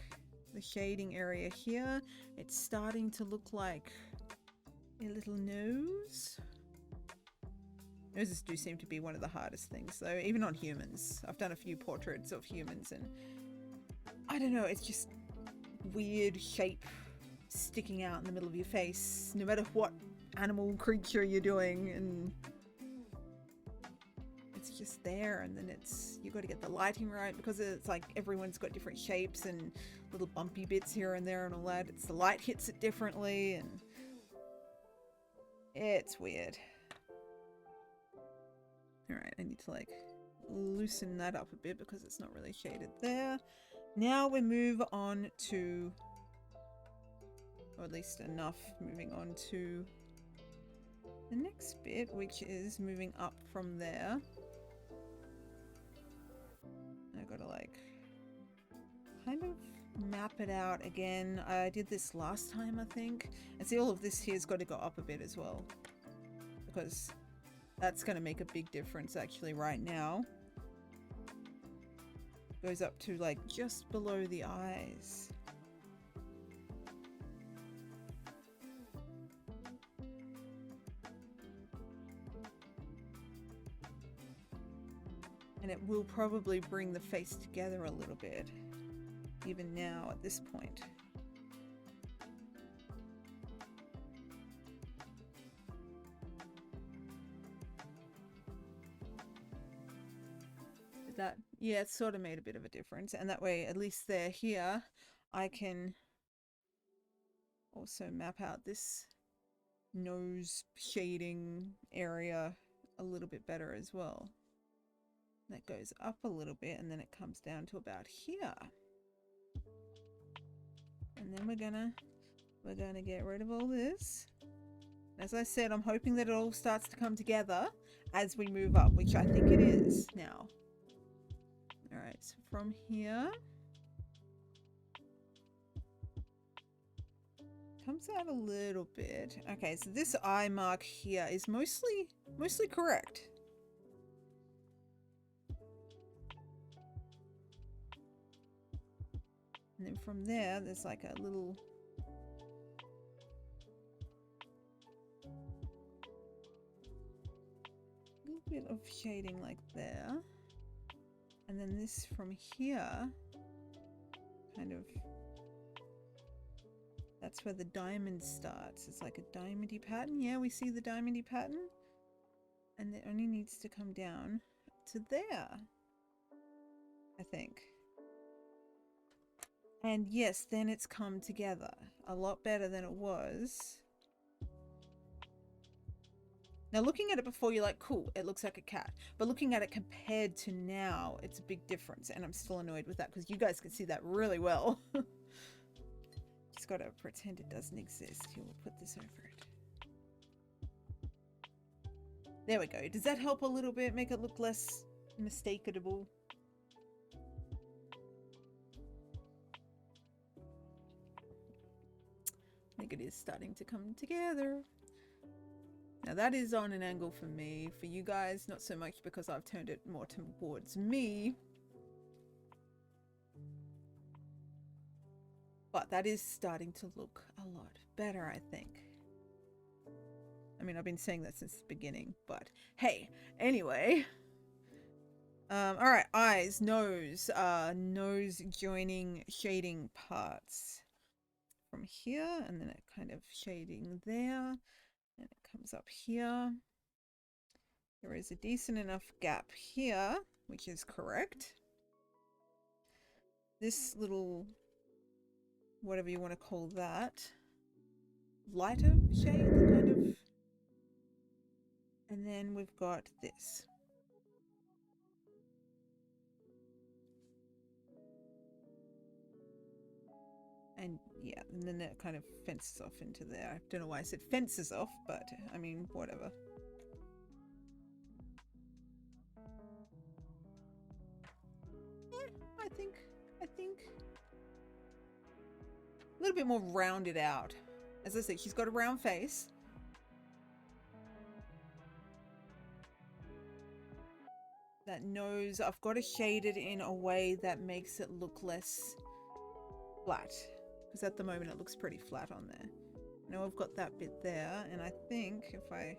the shading area here. It's starting to look like a little nose. Noses do seem to be one of the hardest things though, even on humans. I've done a few portraits of humans and I don't know, it's just weird shape sticking out in the middle of your face, no matter what animal creature you're doing, and it's just there. And then you got to get the lighting right because it's like everyone's got different shapes and little bumpy bits here and there and all that. It's the light hits it differently and it's weird. Alright, I need to like loosen that up a bit because it's not really shaded there. Now we move on to, or at least enough, moving on to the next bit, which is moving up from there. I gotta like kind of map it out again. I did this last time, I think. And see, all of this here's got to go up a bit as well, because that's going to make a big difference actually right now. Goes up to like just below the eyes. And it will probably bring the face together a little bit, even now at this point. That, yeah, it sort of made a bit of a difference. And that way, at least there here, I can also map out this nose shading area a little bit better as well. That goes up a little bit and then it comes down to about here. And then we're gonna get rid of all this. As I said, I'm hoping that it all starts to come together as we move up, which I think it is now. Alright, so from here, comes out a little bit. Okay, so this eye mark here is mostly correct. And then from there, there's like a little bit of shading like there. And then this from here, kind of, that's where the diamond starts. It's like a diamondy pattern. Yeah, we see the diamondy pattern. And it only needs to come down to there, I think. And yes, then it's come together a lot better than it was. Now looking at it before, you're like, cool, it looks like a cat. But looking at it compared to now, it's a big difference. And I'm still annoyed with that because you guys can see that really well. Just gotta pretend it doesn't exist. Here, we'll put this over it. There we go. Does that help a little bit? Make it look less mistakable? I think it is starting to come together. Now that is on an angle for me. For you guys, not so much because I've turned it more towards me. But that is starting to look a lot better, I think. I mean, I've been saying that since the beginning, but hey, anyway. Alright, eyes, nose, nose joining shading parts. From here, and then it kind of shading there. And it comes up here. There is a decent enough gap here, which is correct. This little, whatever you want to call that, lighter shade, kind of. And then we've got this. And yeah, and then it kind of fences off into there. I don't know why I said fences off, but I mean, whatever. Yeah, I think a little bit more rounded out. As I said, she's got a round face. That nose, I've got to shade it in a way that makes it look less flat. Because at the moment it looks pretty flat on there. Now I've got that bit there, and I think if I,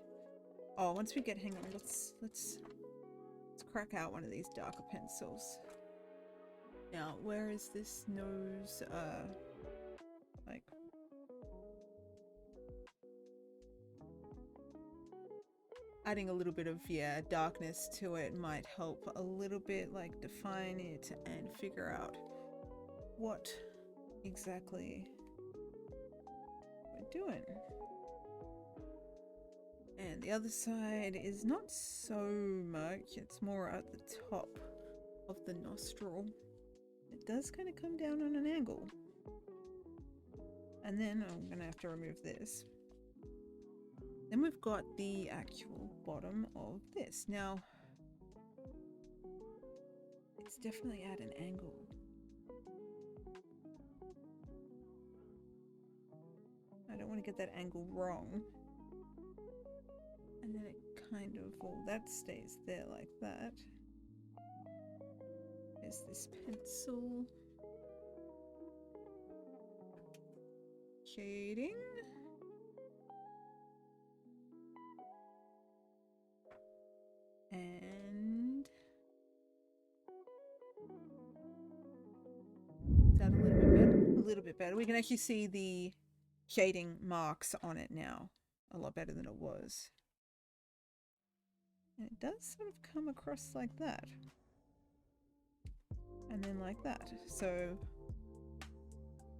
oh, once we get, hang on, let's crack out one of these darker pencils. Now, where is this nose? Like, adding a little bit of, yeah, darkness to it might help a little bit, like define it and figure out what exactly we're doing. And the other side is not so much. It's more at the top of the nostril. It does kind of come down on an angle. And then I'm going to have to remove this. Then we've got the actual bottom of this. Now, it's definitely at an angle. I don't want to get that angle wrong. And then it kind of, well, that stays there like that. There's this pencil. Shading. And is that a little bit better? A little bit better. We can actually see the shading marks on it now. A lot better than it was. And it does sort of come across like that. And then like that. So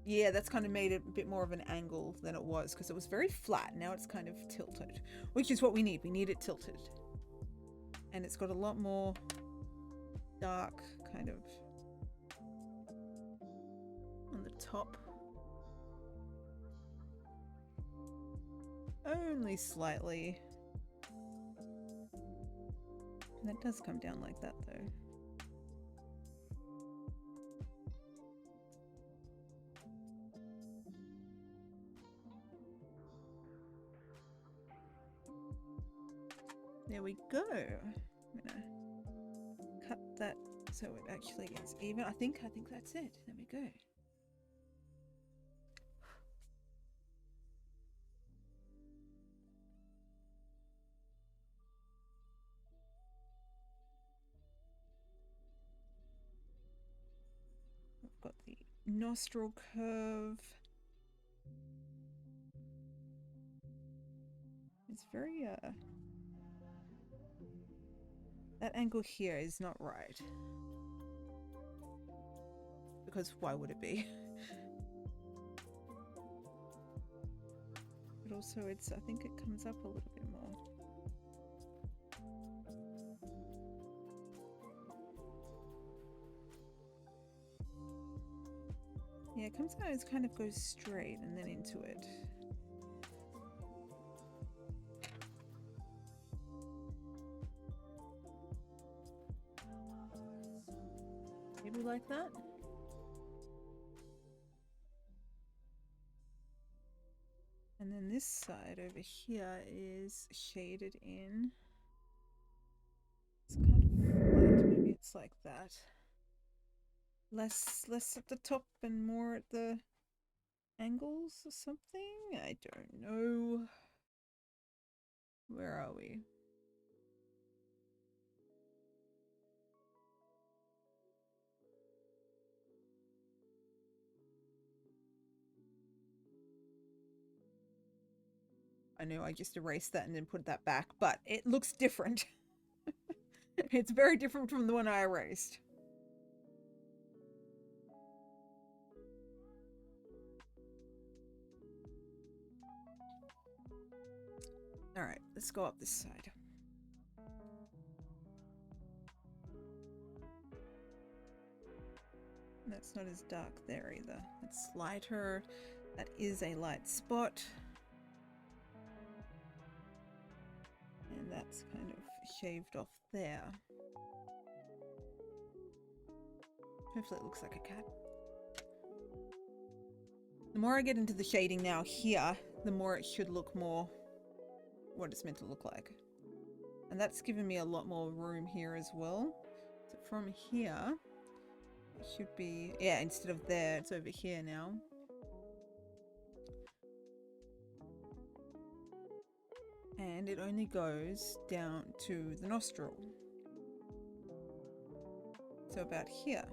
yeah, that's kind of made it a bit more of an angle than it was, because it was very flat. Now it's kind of tilted, which is what we need. We need it tilted. And it's got a lot more dark kind of on the top. Only slightly. And that does come down like that though. There we go. I'm gonna cut that so it actually is even. I think that's it. There we go. I've got the nostril curve. It's very that angle here is not right. Because why would it be? But also it's, I think it comes up a little bit more. Yeah, it comes out, it kind of goes straight and then into it. Maybe like that. And then this side over here is shaded in. It's kind of flat. Maybe it's like that. Less at the top and more at the angles or something. I don't know. Where are we? I know I just erased that and then put that back, but it looks different. It's very different from the one I erased. All right, let's go up this side. That's not as dark there either. It's lighter. That is a light spot. And that's kind of shaved off there. Hopefully it looks like a cat. The more I get into the shading now here, the more it should look more what it's meant to look like. And that's given me a lot more room here as well. So from here, it should be, yeah, instead of there, it's over here now. And it only goes down to the nostril. So about here.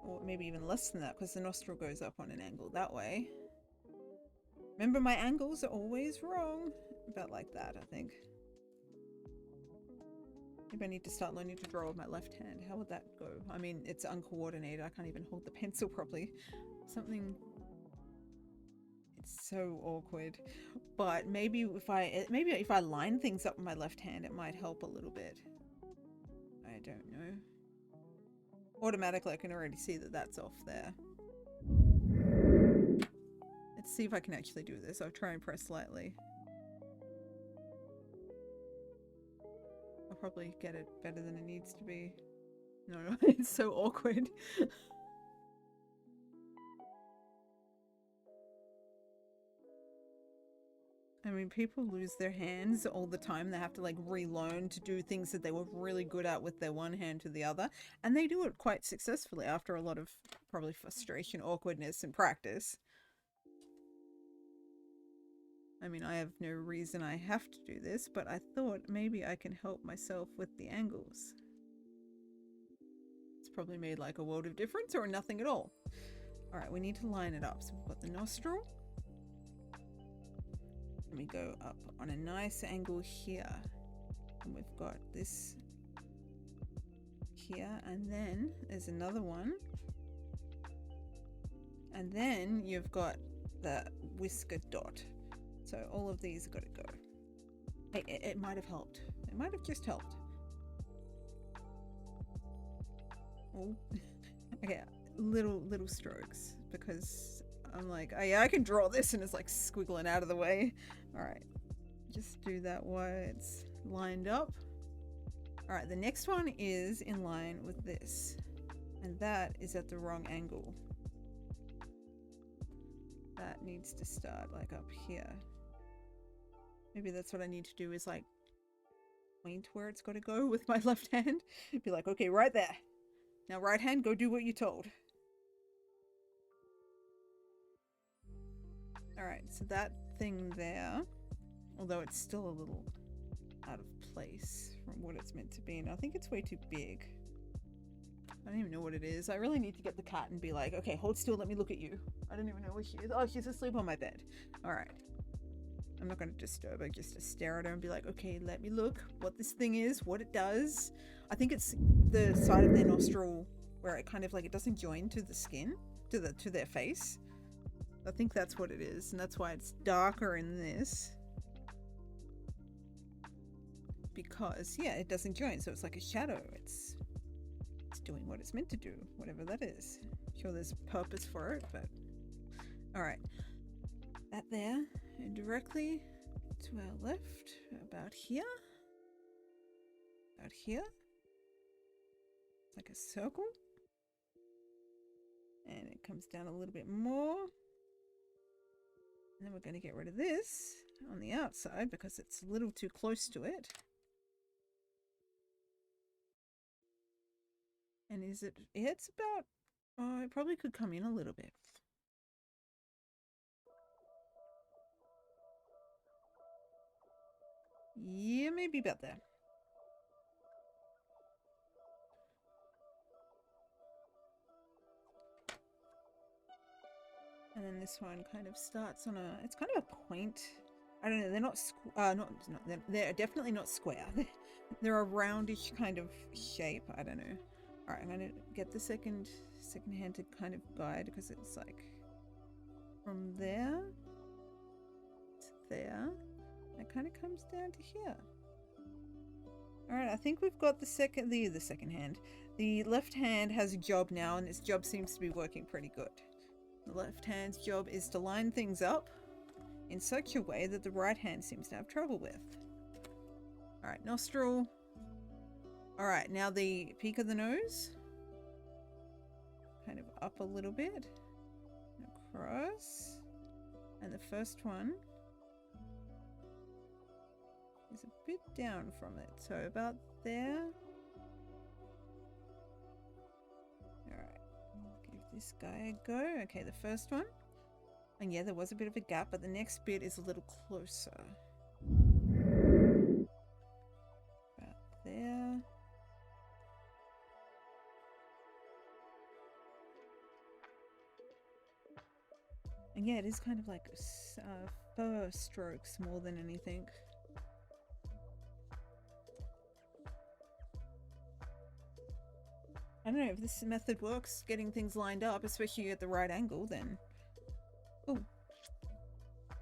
Or maybe even less than that, because the nostril goes up on an angle that way. Remember, my angles are always wrong. About like that, I think. Maybe I need to start learning to draw with my left hand. How would that go? I mean, it's uncoordinated. I can't even hold the pencil properly. Something It's so awkward. But maybe if I line things up with my left hand, it might help a little bit. I don't know. Automatically, I can already see that that's off there. Let's see if I can actually do this. I'll try and press slightly. I'll probably get it better than it needs to be. No, it's so awkward. I mean, people lose their hands all the time. They have to like relearn to do things that they were really good at with their one hand to the other. And they do it quite successfully after a lot of probably frustration, awkwardness, and practice. I mean, I have no reason I have to do this, but I thought maybe I can help myself with the angles. It's probably made like a world of difference or nothing at all. All right, we need to line it up. So we've got the nostril. And we go up on a nice angle here. And we've got this here. And then there's another one. And then you've got the whisker dot. So all of these have got to go. Hey, it might have helped. It might have just helped. Oh, okay, little strokes because I'm like, oh yeah, I can draw this and it's like squiggling out of the way. All right, just do that while it's lined up. All right, the next one is in line with this, and that is at the wrong angle. That needs to start like up here. Maybe that's what I need to do is like point where it's got to go with my left hand. Be like, okay, right there. Now right hand, go do what you're told. Alright, so that thing there, although it's still a little out of place from what it's meant to be, and I think it's way too big. I don't even know what it is. I really need to get the cat and be like, okay, hold still, let me look at you. I don't even know where she is. Oh, she's asleep on my bed. Alright. I'm not going to disturb her, just to stare at her and be like, okay, let me look what this thing is, what it does. I think it's the side of their nostril where it kind of like, it doesn't join to the skin, to their face. I think that's what it is, and that's why it's darker in this. Because, yeah, it doesn't join, so it's like a shadow. It's doing what it's meant to do, whatever that is. I'm sure there's a purpose for it, but... Alright. That there. And directly to our left, about here. About here. It's like a circle. And it comes down a little bit more. And then we're going to get rid of this on the outside because it's a little too close to it. And is it, it's about, oh, it probably could come in a little bit. Yeah, maybe about there. And then this one kind of starts on a, it's kind of a point. I don't know, they're not, they're definitely not square. They're a roundish kind of shape. I don't know. All right, I'm going to get the second hand to kind of guide because it's like from there to there. It kind of comes down to here. All right, I think we've got the second hand. The left hand has a job now, and its job seems to be working pretty good. The left hand's job is to line things up in such a way that the right hand seems to have trouble with. All right, nostril. All right, now the peak of the nose. Kind of up a little bit. Across. And the first one is a bit down from it, so about there. Alright, give this guy a go. Okay, the first one. And yeah, there was a bit of a gap, but the next bit is a little closer. About there. And yeah, it is kind of like fur strokes more than anything. I don't know if this method works, getting things lined up, especially at the right angle, then... Oh.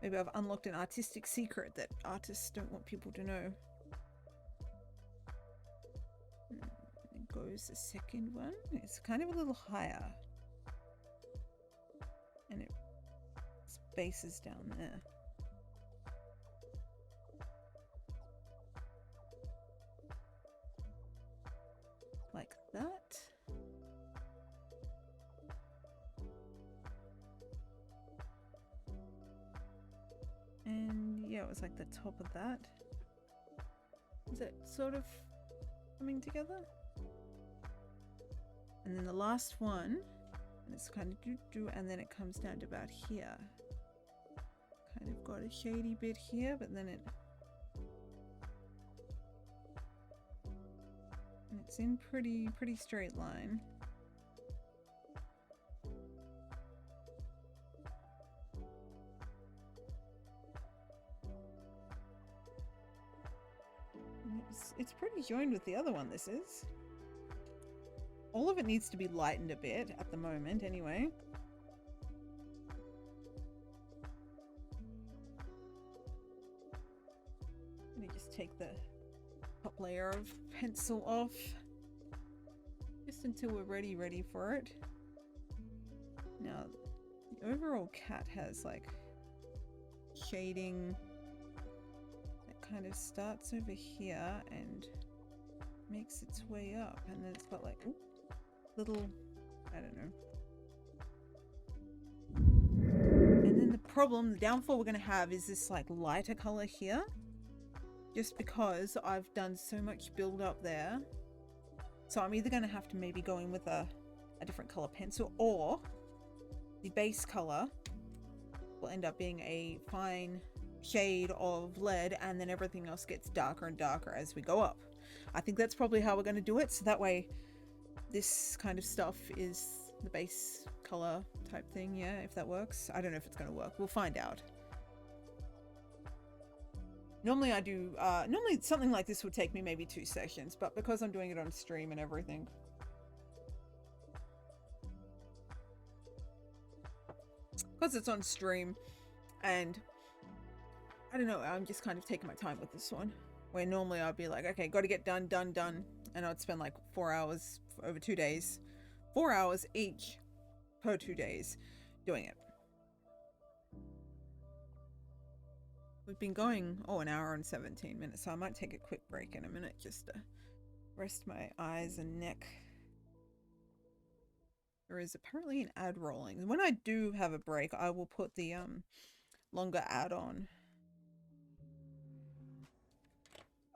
Maybe I've unlocked an artistic secret that artists don't want people to know. There goes the second one. It's kind of a little higher. And it spaces down there. Like that. And yeah, it was like the top of that. Is it sort of coming together? And then the last one, and it's kind of do, and then it comes down to about here. Kind of got a shady bit here, but then it's in pretty straight line. It's pretty joined with the other one, this is. All of it needs to be lightened a bit at the moment, anyway. Let me just take the top layer of pencil off. Just until we're ready for it. Now, the overall cat has like shading that kind of starts over here and makes its way up, and then it's got like little, I don't know. And then the downfall we're going to have is this like lighter color here, just because I've done so much build up there. So I'm either going to have to maybe go in with a different color pencil, or the base color will end up being a fine shade of lead, and then everything else gets darker and darker as we go up. I think that's probably how we're going to do it, so that way this kind of stuff is the base color type thing. Yeah, if that works. I don't know if it's going to work. We'll find out. Normally I do, normally something like this would take me maybe 2 sessions, but because I'm doing it on stream and everything, because it's on stream, and I don't know, I'm just kind of taking my time with this one, where normally I'd be like, okay, got to get done, and I'd spend like 4 hours over 2 days, 4 hours each per 2 days doing it. We've been going, an hour and 17 minutes, so I might take a quick break in a minute just to rest my eyes and neck. There is apparently an ad rolling. When I do have a break, I will put the longer ad on.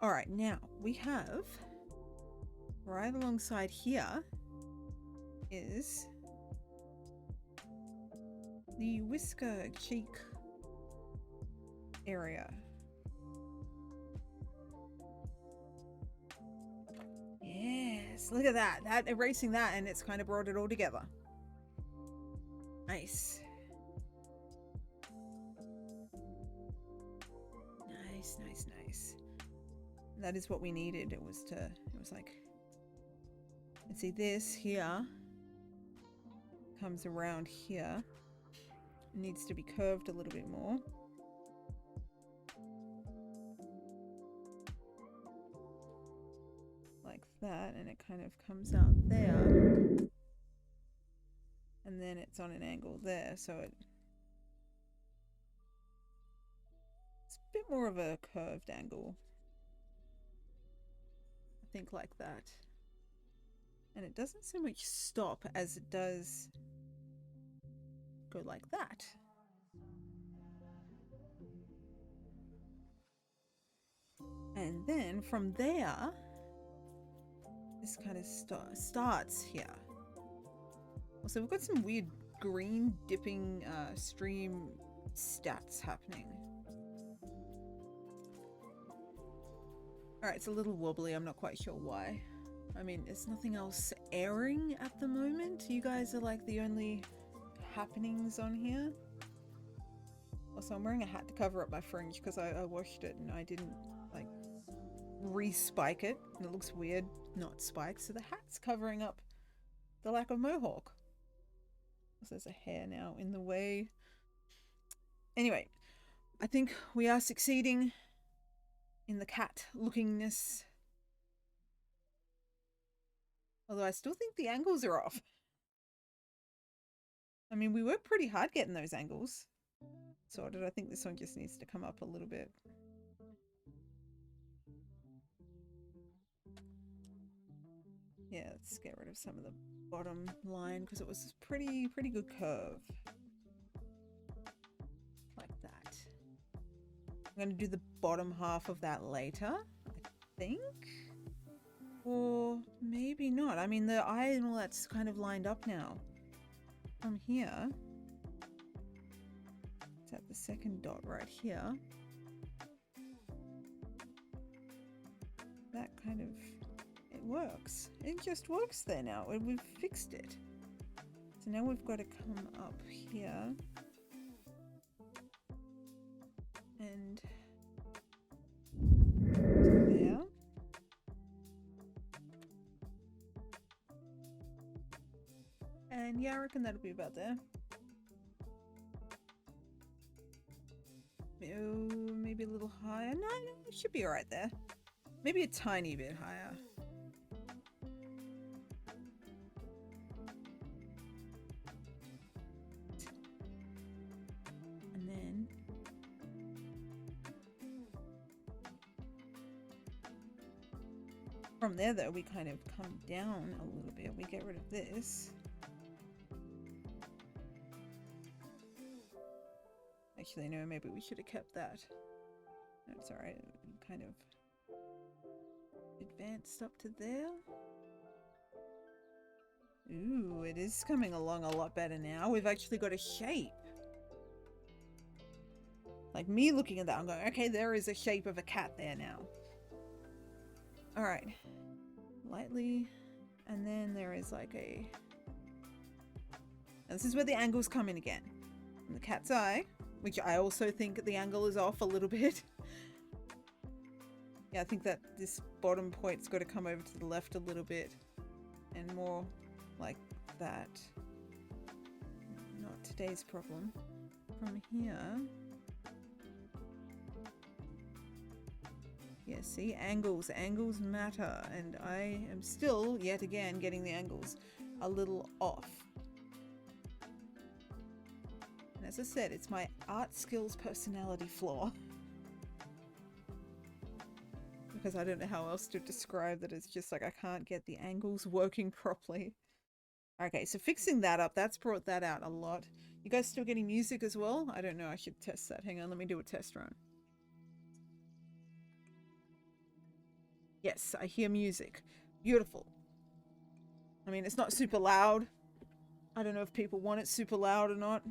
Alright, now we have, right alongside here is the whisker cheek area. Yes, look at that. That erasing that, and it's kind of brought it all together. Nice. Nice. That is what we needed. It was like, let's see, this here comes around here. It needs to be curved a little bit more. Like that, and it kind of comes out there. And then it's on an angle there, so it's a bit more of a curved angle. I think like that. And it doesn't so much stop as it does go like that. And then from there, this kind of starts here. Also, we've got some weird green dipping stream stats happening. Alright, it's a little wobbly. I'm not quite sure why. I mean, there's nothing else airing at the moment. You guys are like the only happenings on here. Also, I'm wearing a hat to cover up my fringe because I washed it and I didn't like re-spike it, and it looks weird not spiked, so the hat's covering up the lack of mohawk. So there's a hair now in the way. Anyway, I think we are succeeding in the cat lookingness. Although I still think the angles are off. I mean, we worked pretty hard getting those angles sorted. I think this one just needs to come up a little bit. Yeah, let's get rid of some of the bottom line because it was pretty good curve. Like that. I'm going to do the bottom half of that later, I think. Or maybe not. I mean, the eye and all that's kind of lined up now. From here, it's at the second dot right here. That kind of, it works. It just works there now. We've fixed it. So now we've got to come up here. And there. And yeah, I reckon that'll be about there. Oh, maybe a little higher. No, it should be alright there. Maybe a tiny bit higher. And then from there though, we kind of come down a little bit. We get rid of this. Actually, no, maybe we should have kept that. No, it's alright. Kind of advanced up to there. Ooh, it is coming along a lot better now. We've actually got a shape. Like me looking at that, I'm going, okay, there is a shape of a cat there now. Alright. Lightly. And then there is like a... And this is where the angles come in again. From the cat's eye. Which I also think the angle is off a little bit. Yeah, I think that this bottom point's got to come over to the left a little bit. And more like that. Not today's problem. From here. Yeah, see? Angles. Angles matter. And I am still, yet again, getting the angles a little off. As I said, it's my art skills personality flaw. Because I don't know how else to describe that. It's just like I can't get the angles working properly. Okay, so fixing that up, that's brought that out a lot. You guys still getting music as well? I don't know, I should test that. Hang on, let me do a test run. Yes, I hear music. Beautiful. I mean, it's not super loud. I don't know if people want it super loud or not.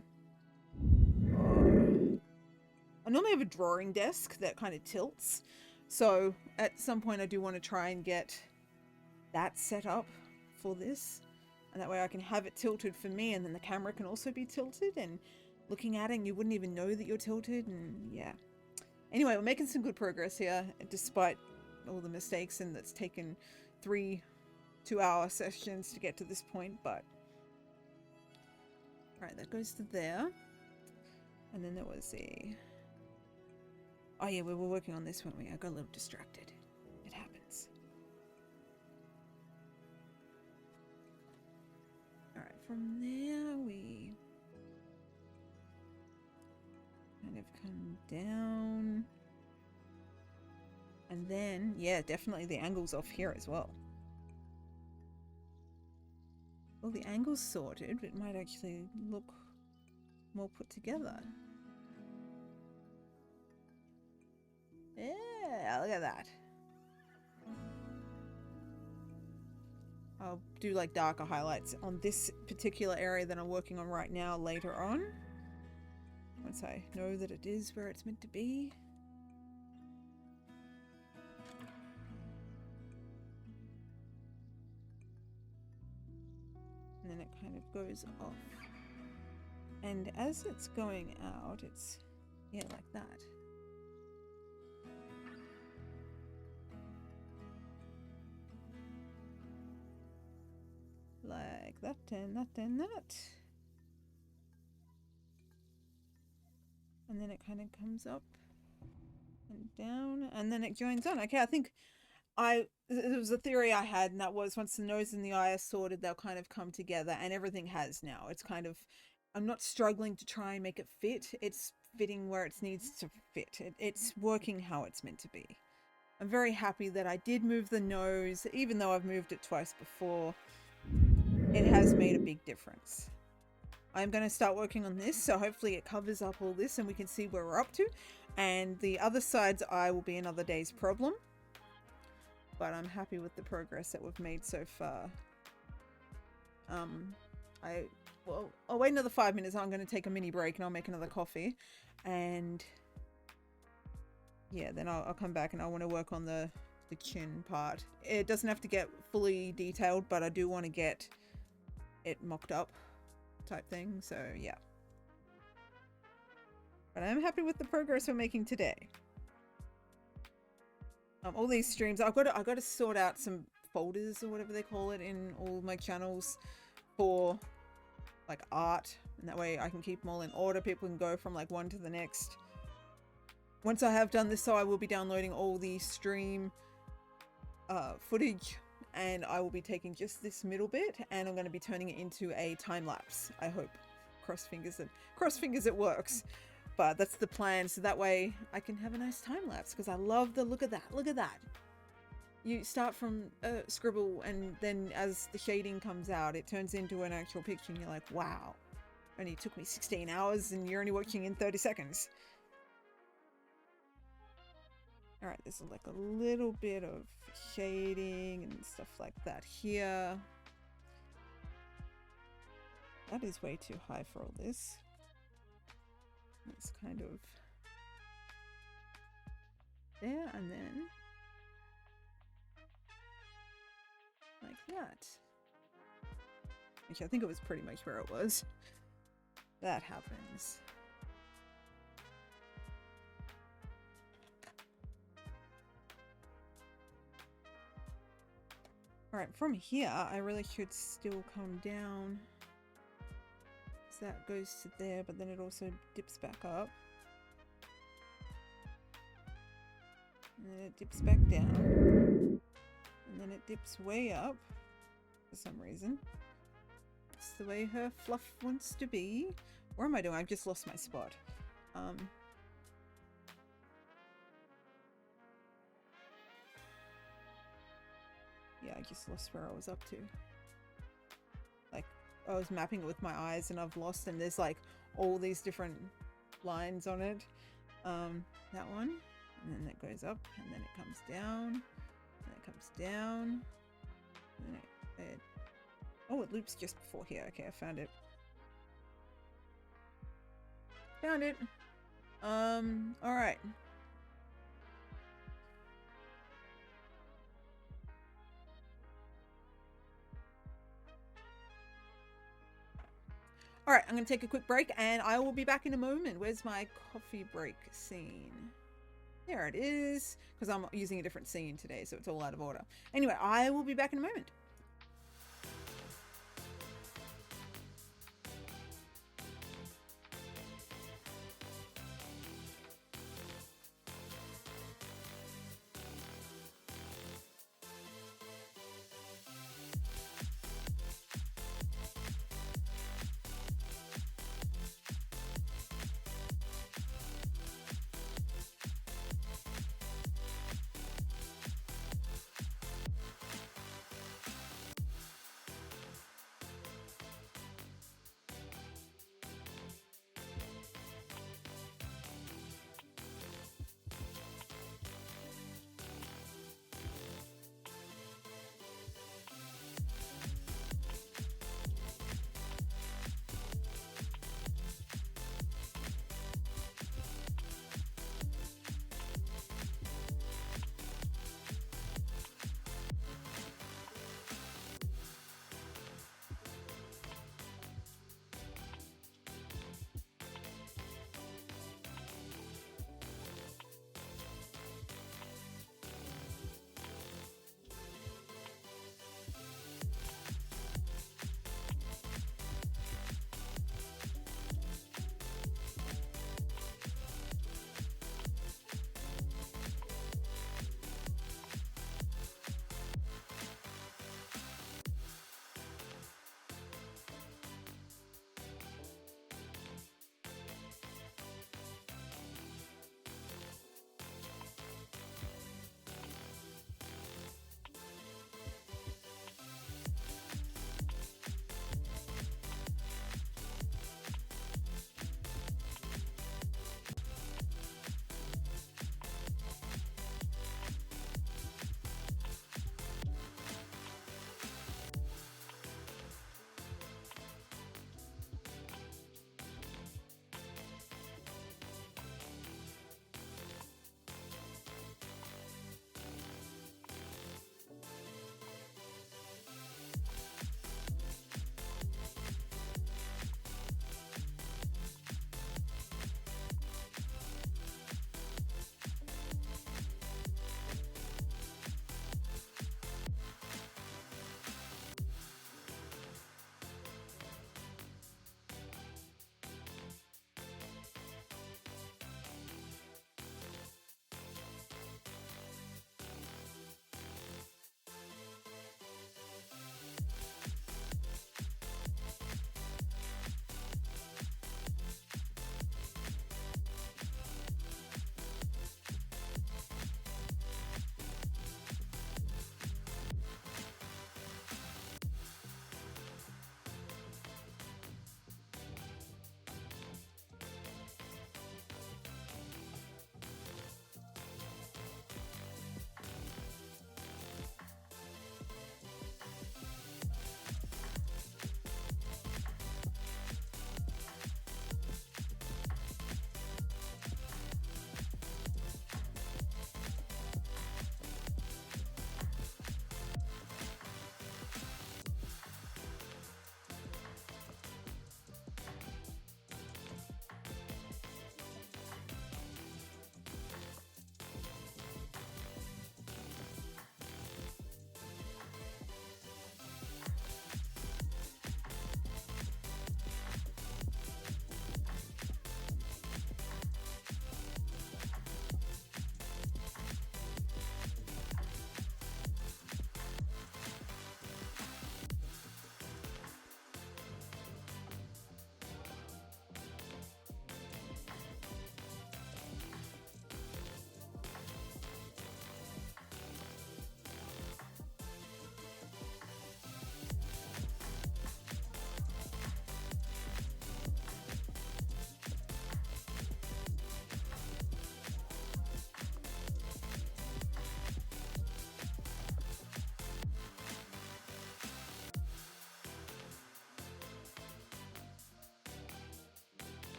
I normally have a drawing desk that kind of tilts. So at some point I do want to try and get that set up for this. And that way I can have it tilted for me and then the camera can also be tilted and looking at it and you wouldn't even know that you're tilted and yeah. Anyway, we're making some good progress here despite all the mistakes and that's taken 3 2-hour sessions to get to this point, but... Alright, that goes to there. And then there was a... Oh yeah, we were working on this one. I got a little distracted. It happens. Alright, from there we kind of come down. And then, yeah, definitely the angle's off here as well. Well, the angle's sorted, it might actually look more put together. Yeah, look at that. I'll do like darker highlights on this particular area that I'm working on right now later on. Once I know that it is where it's meant to be. And then it kind of goes off. And as it's going out, it's, yeah, like that. Like that and that and that. And then it kind of comes up and down, and then it joins on. Okay, I think it was a theory I had, and that was once the nose and the eye are sorted, they'll kind of come together, and everything has now. It's kind of, I'm not struggling to try and make it fit. It's fitting where it needs to fit. It's working how it's meant to be. I'm very happy that I did move the nose, even though I've moved it twice before. It has made a big difference. I'm going to start working on this, so hopefully it covers up all this and we can see where we're up to. And the other side's eye will be another day's problem. But I'm happy with the progress that we've made so far. I'll wait another 5 minutes. I'm going to take a mini break and I'll make another coffee. And yeah, then I'll come back and I want to work on the chin part. It doesn't have to get fully detailed, but I do want to get it mocked up type thing. So yeah. But I'm happy with the progress we're making today. All these streams, I've got to sort out some folders or whatever they call it in all my channels for like art, and that way I can keep them all in order. People can go from like one to the next. Once I have done this, so I will be downloading all the stream footage, and I will be taking just this middle bit and I'm going to be turning it into a time lapse. I hope. Cross fingers it works. But that's the plan, so that way I can have a nice time lapse, because I love the look of that. Look at that. You start from a scribble, and then as the shading comes out, it turns into an actual picture, and you're like, wow. Only took me 16 hours, and you're only watching in 30 seconds. Alright, there's like a little bit of shading and stuff like that here. That is way too high for all this. It's kind of there, and then like that. Actually, I think it was pretty much where it was. That happens. Alright, from here, I really should still come down. That goes to there, but then it also dips back up. And then it dips back down. And then it dips way up for some reason. It's the way her fluff wants to be. What am I doing? I've just lost my spot. Yeah, I just lost where I was up to. Like, I was mapping it with my eyes and I've lost, and there's like all these different lines on it. That one, and then it goes up, and then it comes down, and it comes down, and then oh, it loops just before here. Okay, I found it. Found it. All right. All right, I'm going to take a quick break and I will be back in a moment. Where's my coffee break scene? There it is, because I'm using a different scene today, so it's all out of order. Anyway, I will be back in a moment.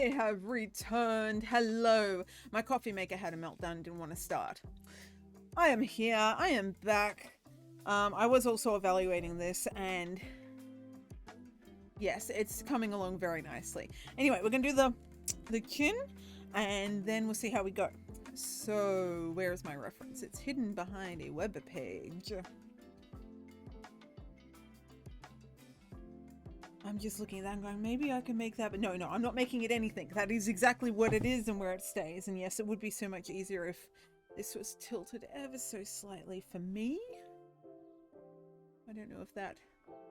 have returned. Hello. My coffee maker had a meltdown, didn't want to start. I am here. I am back. I was also evaluating this, and yes, it's coming along very nicely. Anyway, we're going to do the chin, and then we'll see how we go. So, where is my reference? It's hidden behind a web page. I'm just looking at that and going, maybe I can make that, but no, I'm not making it anything. That is exactly what it is and where it stays. And yes, it would be so much easier if this was tilted ever so slightly for me. I don't know if that,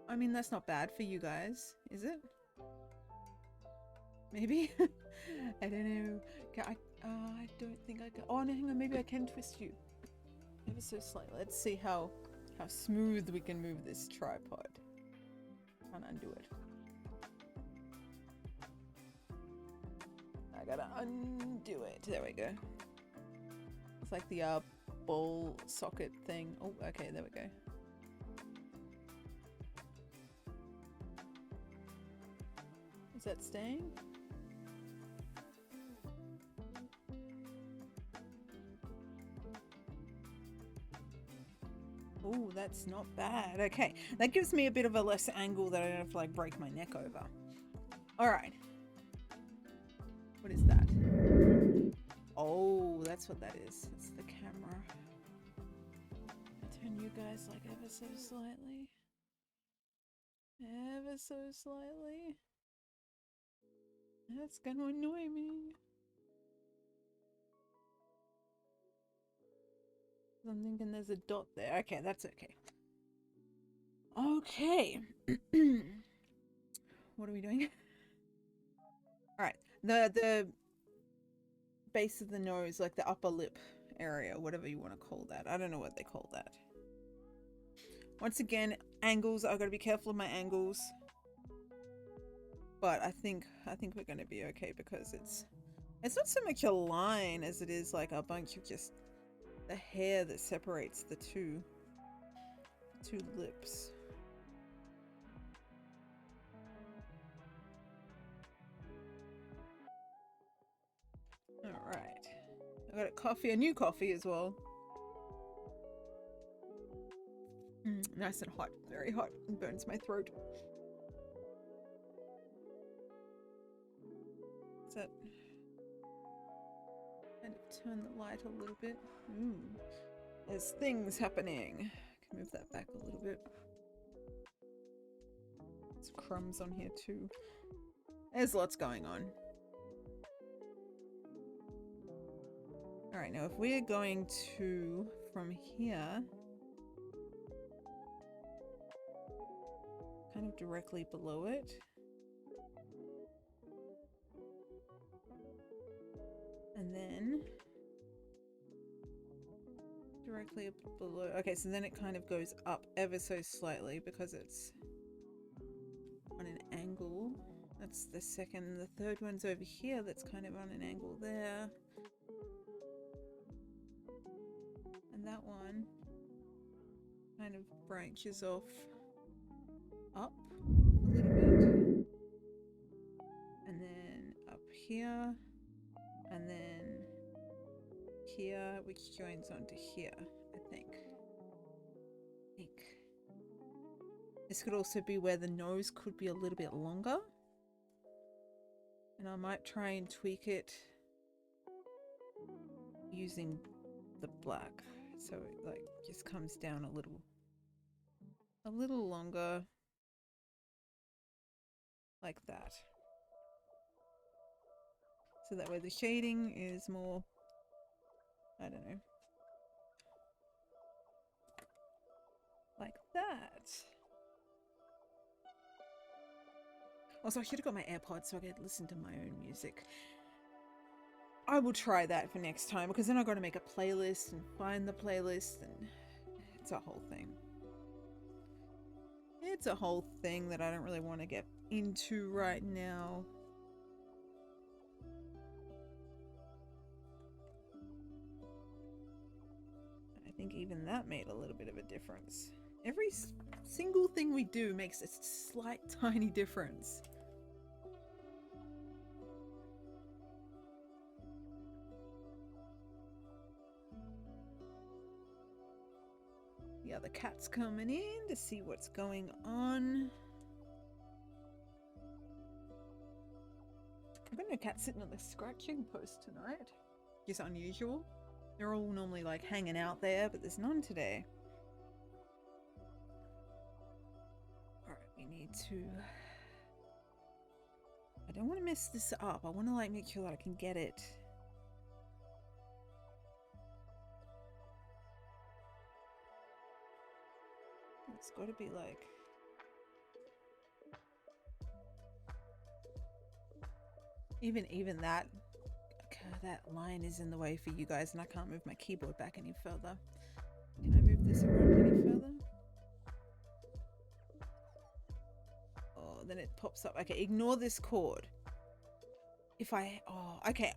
I mean, that's not bad for you guys, is it? Maybe? I don't know. I don't think I can. Oh, no, hang on, maybe I can twist you ever so slightly. Let's see how smooth we can move this tripod. Can't undo it. I gotta undo it. There we go. It's like the ball socket thing. Oh, okay, there we go. Is that staying? Oh, that's not bad. Okay, that gives me a bit of a less angle that I don't have to like break my neck over. All right. What is that? Oh, that's what that is. It's the camera. I turn you guys like ever so slightly. Ever so slightly. That's gonna annoy me. I'm thinking there's a dot there. Okay, that's okay. Okay. What are we doing? Alright. The base of the nose, like the upper lip area, whatever you want to call that. I don't know what they call that. Once again, angles. I've got to be careful of my angles. But I think we're going to be okay because it's not so much a line as it is like a bunch of just the hair that separates the two lips. All right, I got a coffee, a new coffee as well. Nice and hot, very hot. It burns my throat. Is that? Kind of turn the light a little bit. There's things happening. I can move that back a little bit. There's crumbs on here too. There's lots going on. Alright, now if we're going to, from here, kind of directly below it. And then directly below. Okay, so then it kind of goes up ever so slightly because it's on an angle. That's the second. The third one's over here. That's kind of on an angle there. And that one kind of branches off up a little bit. And then up here. And then here, which joins onto here, I think. This could also be where the nose could be a little bit longer. And I might try and tweak it using the black. So it like just comes down a little longer. Like that. So that way the shading is more, I don't know, like that. Also, I should have got my AirPods so I could listen to my own music. I will try that for next time because then I've got to make a playlist and find the playlist and it's a whole thing. It's a whole thing that I don't really want to get into right now. I think even that made a little bit of a difference. Every single thing we do makes a slight tiny difference. The other cat's coming in to see what's going on. I've got no cat sitting on the scratching post tonight. Just unusual. They're all normally like hanging out there, but there's none today. Alright, we need to... I don't want to mess this up. I want to like make sure that I can get it. It's got to be like... Even that, that line is in the way for you guys, and I can't move my keyboard back any further. Can I move this around any further? Oh, then it pops up. Okay, ignore this cord. If I... Oh, okay.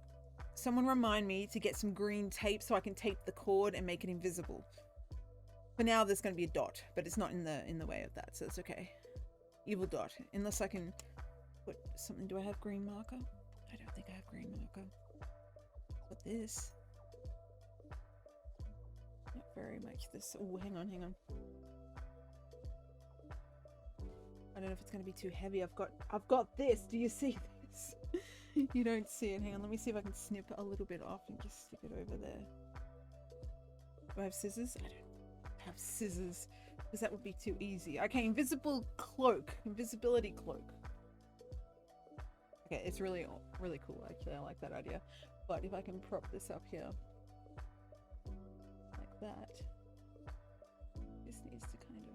Someone remind me to get some green tape so I can tape the cord and make it invisible. For now, there's going to be a dot, but it's not in the way of that, so it's okay. Evil dot. Unless I can put something... Do I have green marker? I don't think I have green marker. But this... Not very much this... Oh, hang on, hang on. I don't know if it's going to be too heavy. I've got this. Do you see this? You don't see it. Hang on, let me see if I can snip a little bit off and just stick it over there. Do I have scissors? I don't have scissors because that would be too easy. Okay, invisible cloak. Invisibility cloak. Okay, it's really cool actually. I like that idea. But if I can prop this up here like that, this needs to kind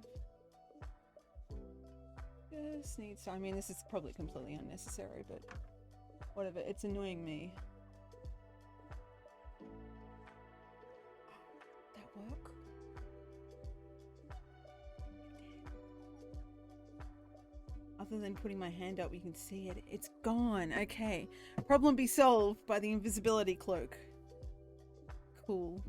of... This needs to... I mean, this is probably completely unnecessary, but whatever. It's annoying me. That work? Other than putting my hand up, you can see it. It's gone. Okay. Problem be solved by the invisibility cloak. Cool.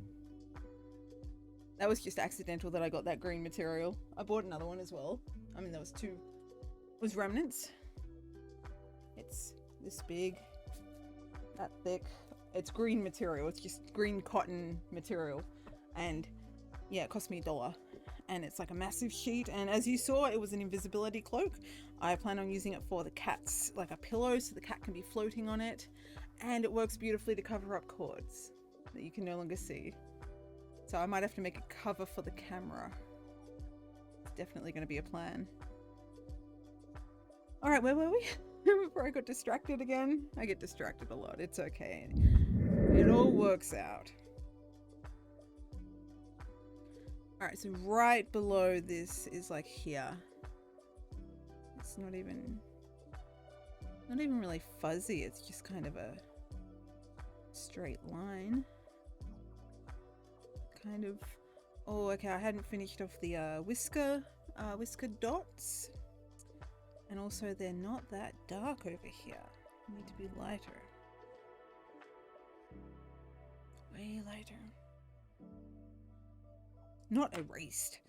That was just accidental that I got that green material. I bought another one as well. I mean, there was two. It was remnants. It's this big, that thick. It's green material. It's just green cotton material. And yeah, it cost me $1. And it's like a massive sheet. And as you saw, it was an invisibility cloak. I plan on using it for the cat's, like a pillow, so the cat can be floating on it. And it works beautifully to cover up cords that you can no longer see. So I might have to make a cover for the camera. It's definitely going to be a plan. All right, where were we? Before I got distracted again. I get distracted a lot. It's okay. It all works out. All right, so right below this is like here. It's not even really fuzzy. It's just kind of a straight line. Kind of. Oh, okay. I hadn't finished off the whisker dots. And also, they're not that dark over here. They need to be lighter. Way lighter. Not erased.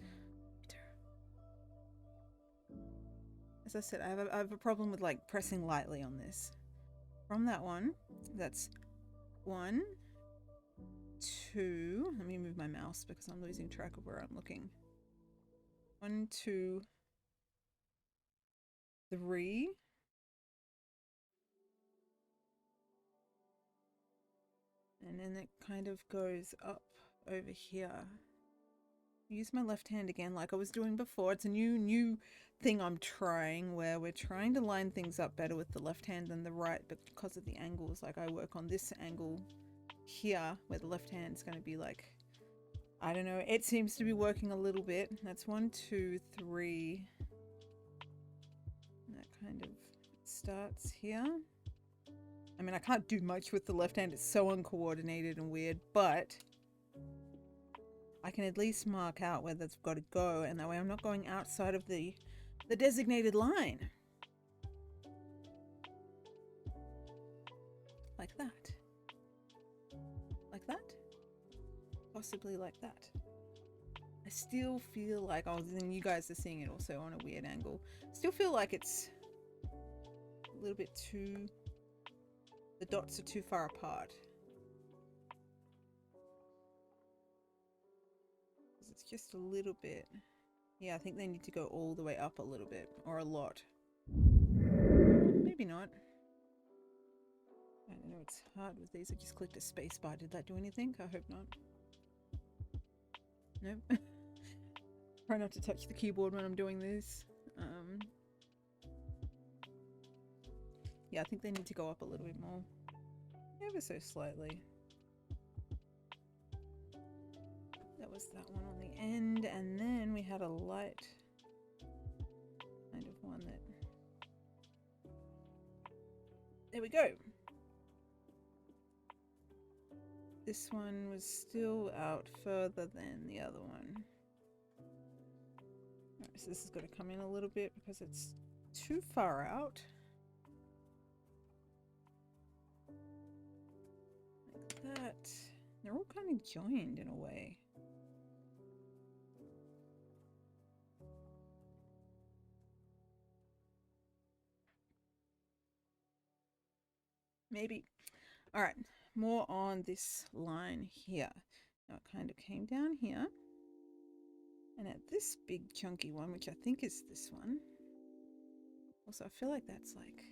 As I said, I have a problem with like pressing lightly on this. From that one, that's 1, 2. Let me move my mouse because I'm losing track of where I'm looking. 1, 2, 3. And then it kind of goes up over here. Use my left hand again like I was doing before. It's a new thing I'm trying where we're trying to line things up better with the left hand than the right because of the angles. Like I work on this angle here where the left hand's going to be like, I don't know, it seems to be working a little bit. That's 1, 2, 3. And that kind of starts here. I mean, I can't do much with the left hand. It's so uncoordinated and weird, but I can at least mark out where that's got to go, and that way I'm not going outside of the designated line. Like that. Like that? Possibly like that. I still feel like, oh, then you guys are seeing it also on a weird angle. Still feel like it's a little bit too... The dots are too far apart. It's just a little bit. Yeah, I think they need to go all the way up a little bit, or a lot. Maybe not. I don't know, it's hard with these. I just clicked a space bar. Did that do anything? I hope not. Nope. Try not to touch the keyboard when I'm doing this. Yeah, I think they need to go up a little bit more. Ever so slightly. That was that one on the end, and then we had a light kind of one that... There we go! This one was still out further than the other one. Alright, so this has got to come in a little bit because it's too far out. Like that. They're all kind of joined in a way. Maybe. All right, more on this line here. Now it kind of came down here. And at this big chunky one, which I think is this one. Also, I feel like that's like...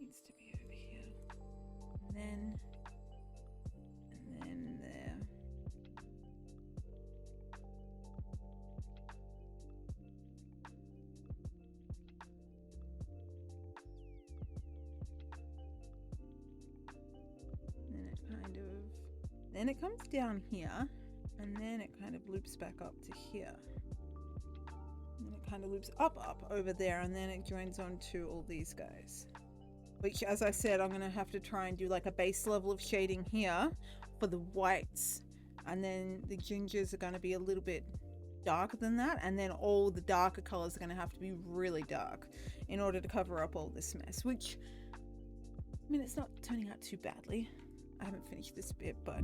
needs to be over here. And then there. Then it comes down here, and then it kind of loops back up to here. And then it kind of loops up over there, and then it joins onto all these guys. Which, as I said, I'm going to have to try and do like a base level of shading here for the whites. And then the gingers are going to be a little bit darker than that. And then all the darker colors are going to have to be really dark in order to cover up all this mess. Which, I mean, it's not turning out too badly. I haven't finished this bit, but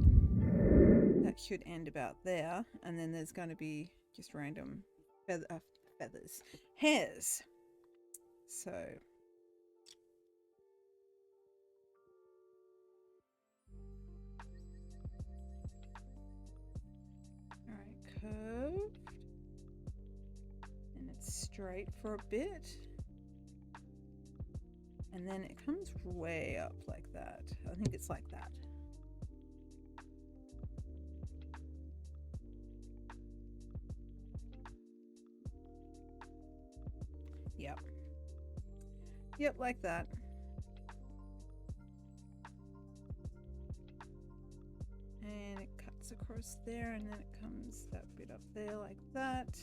that should end about there. And then there's going to be just random feathers. Hairs. So... Alright, curved. And it's straight for a bit. And then it comes way up like that. I think it's like that. Yep. Yep, like that. And it cuts across there, and then it comes that bit up there like that.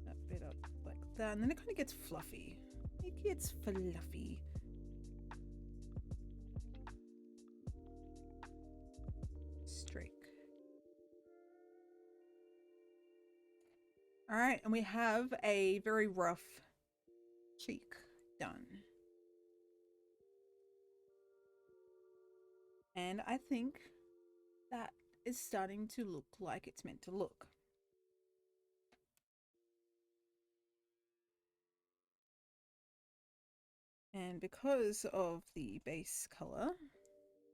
That bit up like that, and then it kind of gets fluffy. It gets fluffy. Streak. All right, and we have a very rough cheek done. And I think that is starting to look like it's meant to look. And because of the base color,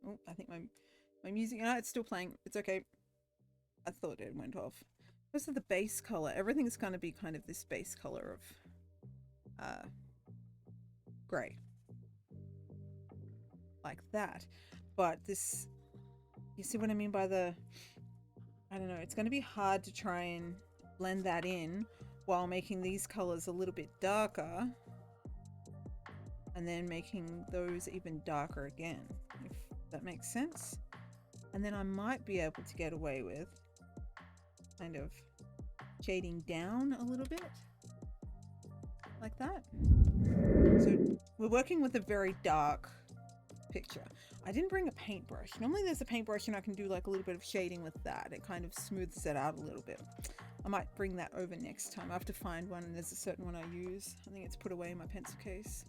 oh, I think my music, it's still playing. It's okay. I thought it went off. Because of the base color, everything's going to be kind of this base color of gray. Like that. But this, you see what I mean by the, I don't know, it's going to be hard to try and blend that in while making these colors a little bit darker. And then making those even darker again, if that makes sense. And then I might be able to get away with kind of shading down a little bit like that. So we're working with a very dark picture. I didn't bring a paintbrush. Normally there's a paintbrush and I can do like a little bit of shading with that. It kind of smooths it out a little bit. I might bring that over next time. I have to find one, and there's a certain one I use. I think it's put away in my pencil case.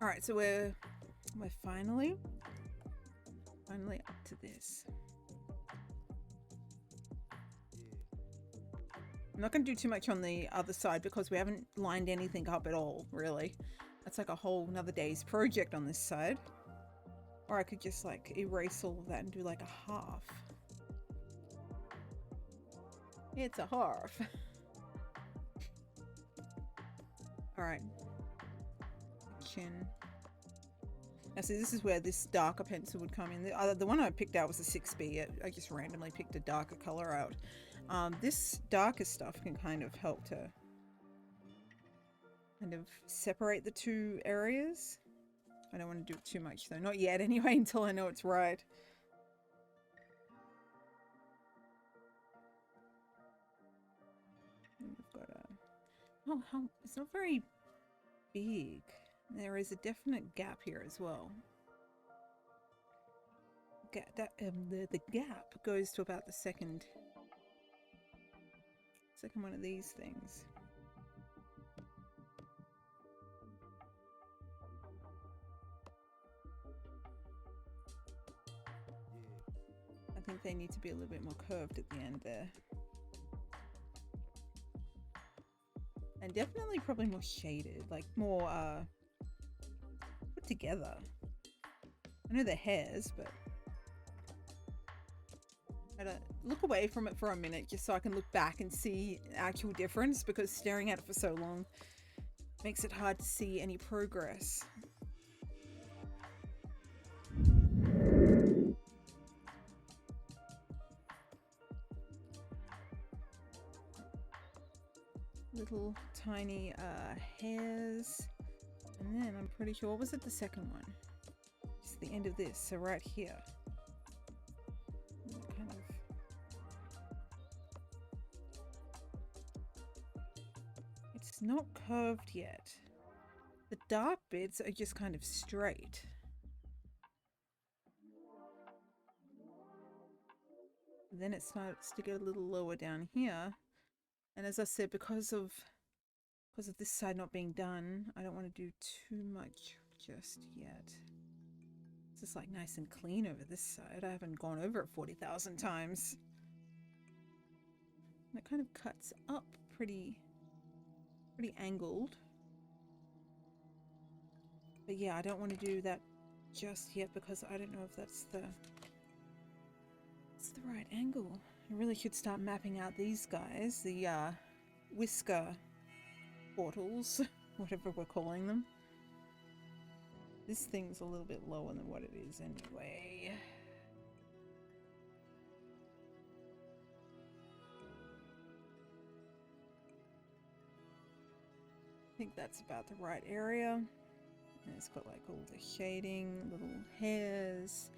All right, so we're finally up to this. I'm not going to do too much on the other side because we haven't lined anything up at all, really. That's like a whole another day's project on this side. Or I could just like erase all of that and do like a half. It's a half. Alright. Chin. Now see, this is where this darker pencil would come in. The one I picked out was a 6B. I just randomly picked a darker color out. This darker stuff can kind of help to kind of separate the two areas. I don't want to do it too much though. Not yet anyway, until I know it's right. And we've got a... Oh, it's not very big. There is a definite gap here as well. The gap goes to about the second one of these things. I think they need to be a little bit more curved at the end there. And definitely probably more shaded, like more put together. I know they're hairs, but I don't look away from it for a minute just so I can look back and see actual difference, because staring at it for so long makes it hard to see any progress. Little tiny hairs, and then I'm pretty sure, what was it, the second one? Just the end of this, so right here. Kind of. It's not curved yet. The dark bits are just kind of straight. Then it starts to get a little lower down here. And as I said, because of this side not being done, I don't want to do too much just yet. It's just like nice and clean over this side. I haven't gone over it 40,000 times. And it kind of cuts up pretty angled. But yeah, I don't want to do that just yet because I don't know if that's the right angle. I really should start mapping out these guys, the whisker portals, whatever we're calling them. This thing's a little bit lower than what it is anyway. I think that's about the right area. And it's got like all the shading, little hairs.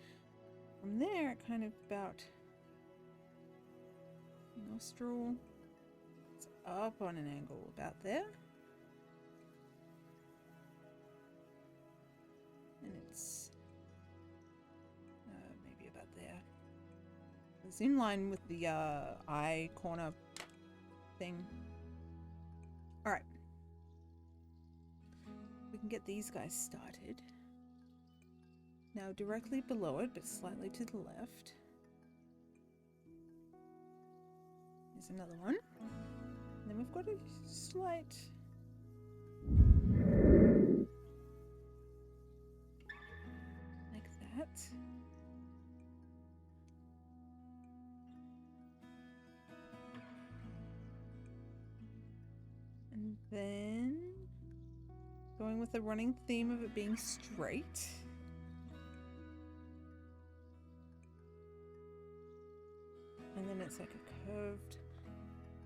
From there, kind of about nostril. It's up on an angle about there. And it's maybe about there. It's in line with the eye corner thing. Alright. We can get these guys started. Now directly below it, but slightly to the left. There's another one. And then we've got a slight... like that. And then... going with the running theme of it being straight. And then it's like a curved,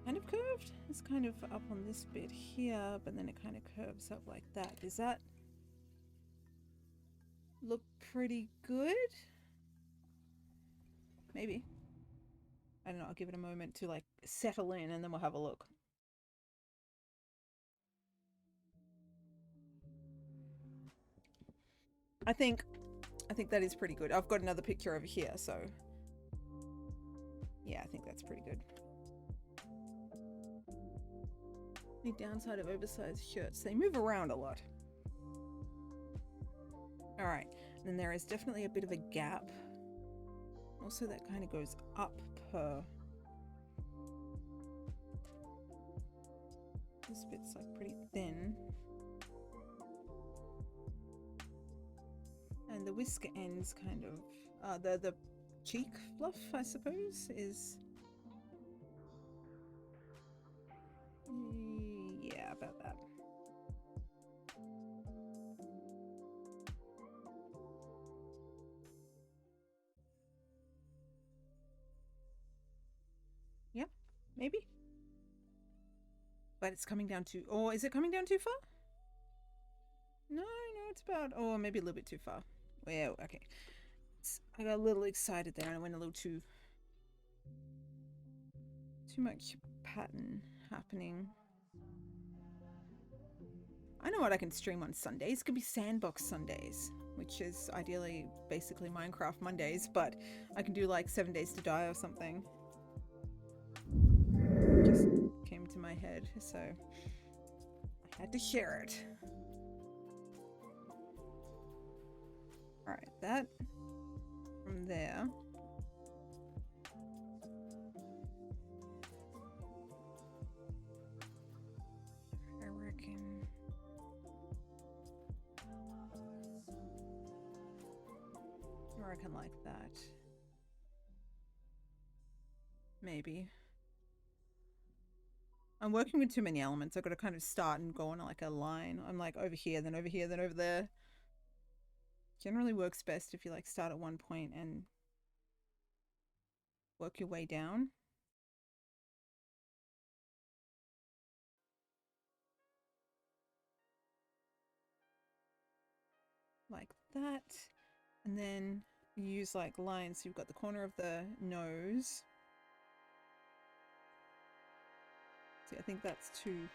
kind of curved. It's kind of up on this bit here, but then it kind of curves up like that. Does that look pretty good? Maybe. I don't know, I'll give it a moment to like settle in and then we'll have a look. I think that is pretty good. I've got another picture over here, so yeah, I think that's pretty good. The downside of oversized shirts, they move around a lot. All right, and then there is definitely a bit of a gap. Also, that kind of goes up per this bit's like pretty thin. And the whisker ends kind of, the cheek fluff, I suppose, is... yeah, about that. Yeah, maybe. But it's coming down too... or is it coming down too far? No, it's about... oh, maybe a little bit too far. Well, okay. I got a little excited there and I went a little too much pattern happening. I know what I can stream on Sundays. It could be Sandbox Sundays, which is ideally basically Minecraft Mondays, but I can do like 7 Days to Die or something. Just came to my head, so I had to share it. Alright, that from there. I reckon like that. Maybe. I'm working with too many elements. I've got to kind of start and go on like a line. I'm like over here, then over here, then over there. Generally works best if you like start at one point and work your way down. Like that. And then you use like lines. So you've got the corner of the nose. See, I think that's two.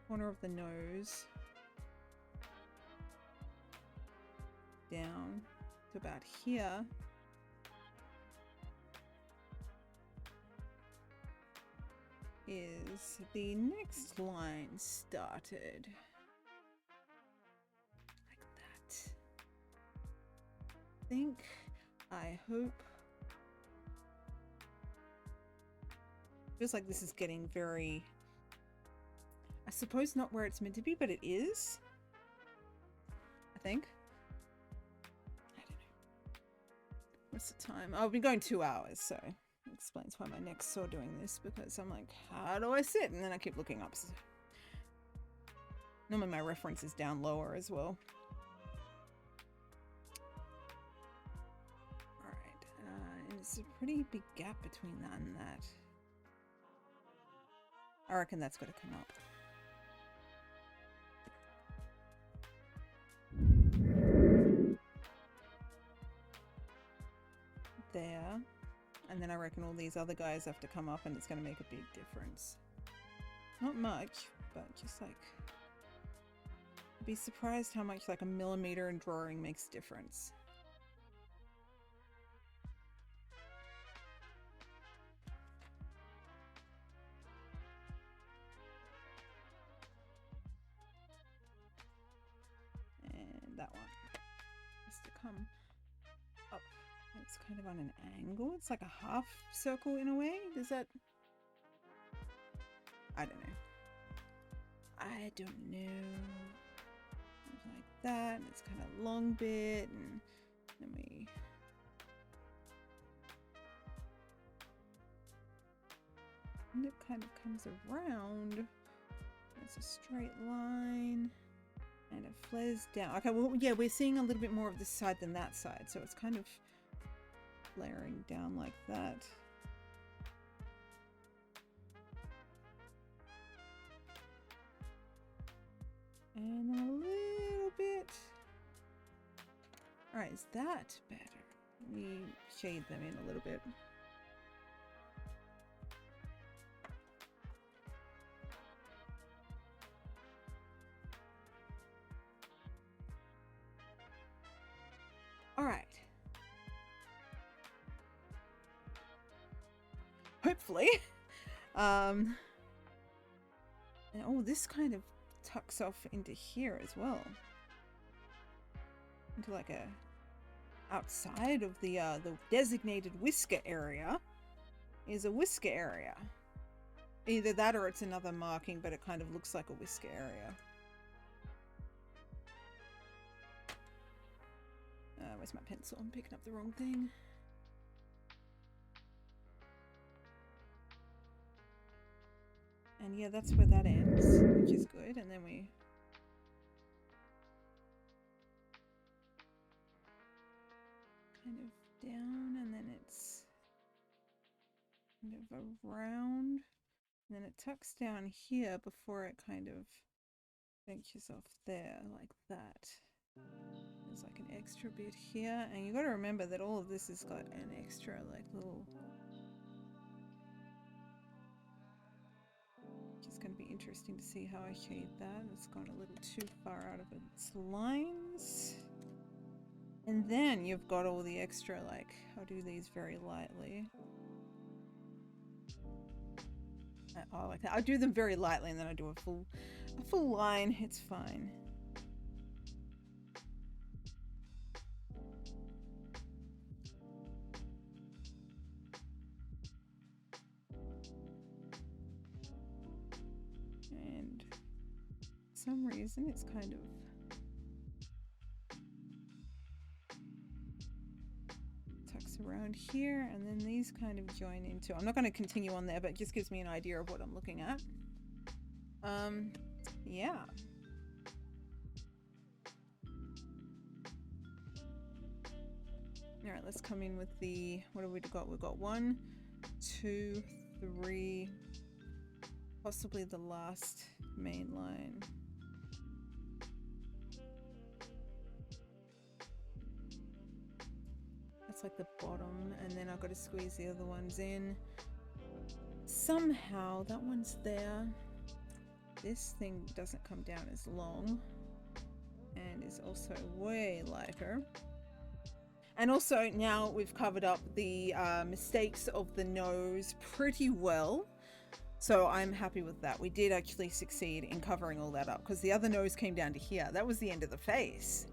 Corner of the nose. Down to about here. Is the next line started. Like that. I hope. Feels like this is getting very, I suppose not where it's meant to be, but it is. I think. I don't know. What's the time? Oh, I've been going 2 hours, so it explains why my neck's sore doing this, because I'm like, how do I sit? And then I keep looking up. So normally my reference is down lower as well. Alright, and it's a pretty big gap between that and that. I reckon that's got to come up. There. And then I reckon all these other guys have to come up and it's going to make a big difference. Not much, but just like... I'd be surprised how much like a millimeter in drawing makes a difference. And that one has to come up. It's kind of on an angle. It's like a half circle in a way. Does that... I don't know. I don't know. Like that, and it's kind of long bit, and then we... And it kind of comes around. It's a straight line. And it flares down. Okay, well, yeah, we're seeing a little bit more of this side than that side, so it's kind of flaring down like that. And then a little bit. Alright, is that better? Let me shade them in a little bit. Alright. Hopefully. And, oh, this kind of tucks off into here as well. Into like a outside of the designated whisker area is a whisker area. Either that or it's another marking, but it kind of looks like a whisker area. Where's my pencil? I'm picking up the wrong thing. And yeah, that's where that ends, which is good. And then we kind of down, and then it's kind of around, and then it tucks down here before it kind of ventures off there like that. There's like an extra bit here, and you got to remember that all of this has got an extra like little, it's going to be interesting to see how I shade that. It's gone a little too far out of its lines. And then you've got all the extra, like, I'll do these very lightly. I like that. I do them very lightly, and then I do a full line. It's fine. And for some reason it's kind of tucks around here, and then these kind of join into, I'm not going to continue on there, but it just gives me an idea of what I'm looking at. Yeah. All right, let's come in with the, what have we got? We've got 1, 2, 3, possibly the last main line. That's like the bottom, and then I've got to squeeze the other ones in. Somehow that one's there. This thing doesn't come down as long and is also way lighter. And also now we've covered up the mistakes of the nose pretty well. So I'm happy with that. We did actually succeed in covering all that up, because the other nose came down to here. That was the end of the face.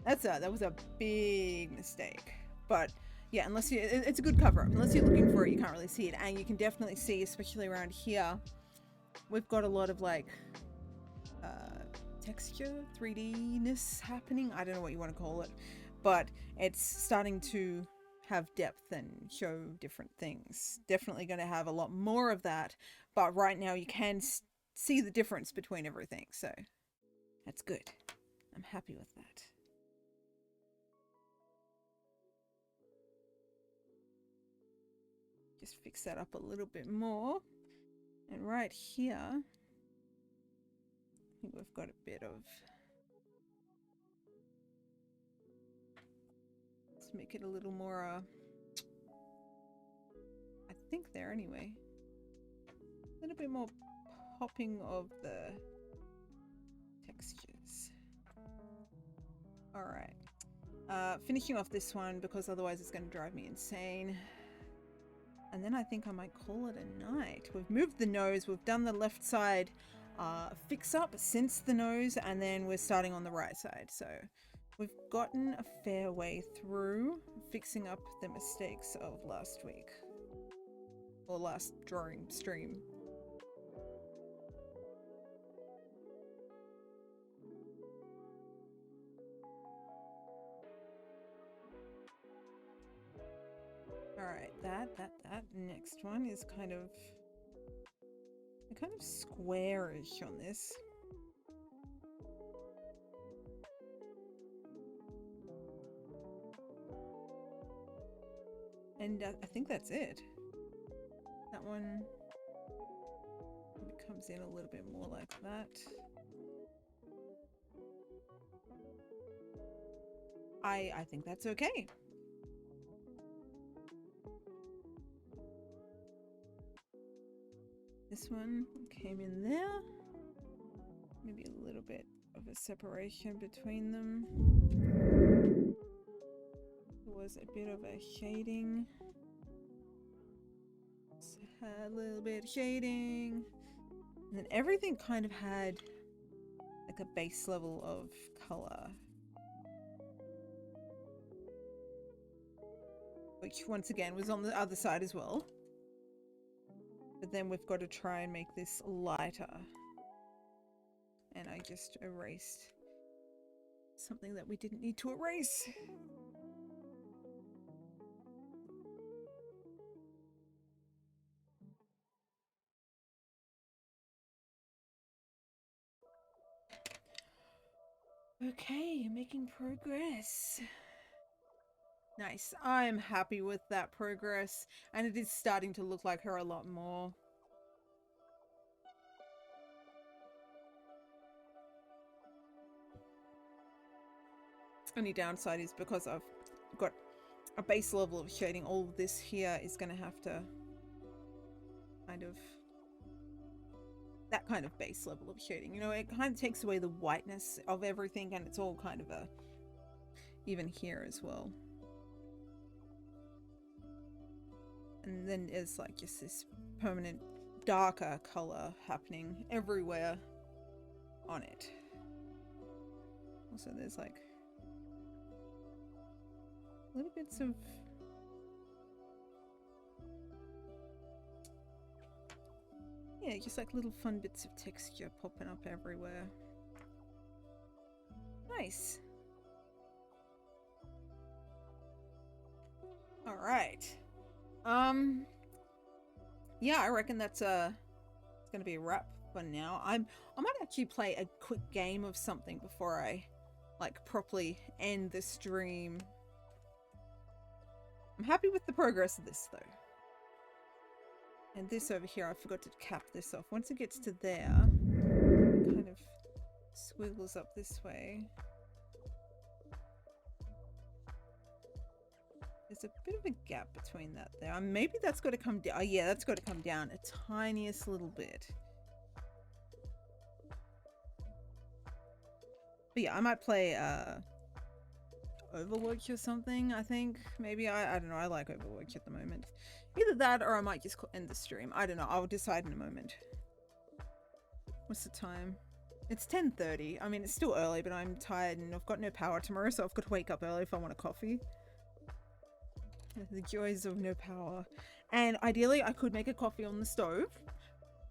That was a big mistake. But yeah, unless you, it's a good cover up. Unless you're looking for it, you can't really see it. And you can definitely see, especially around here, we've got a lot of like texture, 3D-ness happening. I don't know what you want to call it, but it's starting to have depth and show different things. Definitely going to have a lot more of that, but right now you can see the difference between everything, so that's good. I'm happy with that. Just fix that up a little bit more, and right here I think we've got a bit of, let's make it a little more I think there anyway, a little bit more popping of the textures. All right, finishing off this one because otherwise it's going to drive me insane. And then I think I might call it a night. We've moved the nose, we've done the left side fix up since the nose, and then we're starting on the right side. So we've gotten a fair way through fixing up the mistakes of last week, or last drawing stream. All right, that next one is kind of squarish on this. And I think that's it. That one comes in a little bit more like that. I think that's okay. This one came in there. Maybe a little bit of a separation between them. There was a bit of a shading. So had a little bit of shading. And then everything kind of had like a base level of color. Which once again was on the other side as well. But then we've got to try and make this lighter. And I just erased something that we didn't need to erase. Okay, making progress. Nice. I'm happy with that progress. And it is starting to look like her a lot more. Only downside is because I've got a base level of shading. All of this here is going to have to kind of... that kind of base level of shading. You know, it kind of takes away the whiteness of everything, and it's all kind of a... even here as well. And then there's like just this permanent darker color happening everywhere on it. Also, there's like little bits of... yeah, just like little fun bits of texture popping up everywhere. Nice. All right. Yeah, I reckon that's it's gonna be a wrap for now. I might actually play a quick game of something before I like properly end the stream. I'm happy with the progress of this though. And this over here, I forgot to cap this off. Once it gets to there, it kind of squiggles up this way. There's a bit of a gap between that there. Maybe that's got to come down. Oh yeah, that's got to come down a tiniest little bit. But yeah, I might play Overwatch or something, I think. Maybe, I don't know, I like Overwatch at the moment. Either that or I might just end the stream. I don't know, I'll decide in a moment. What's the time? It's 10:30. I mean, it's still early, but I'm tired and I've got no power tomorrow, so I've got to wake up early if I want a coffee. The joys of no power. And ideally, I could make a coffee on the stove,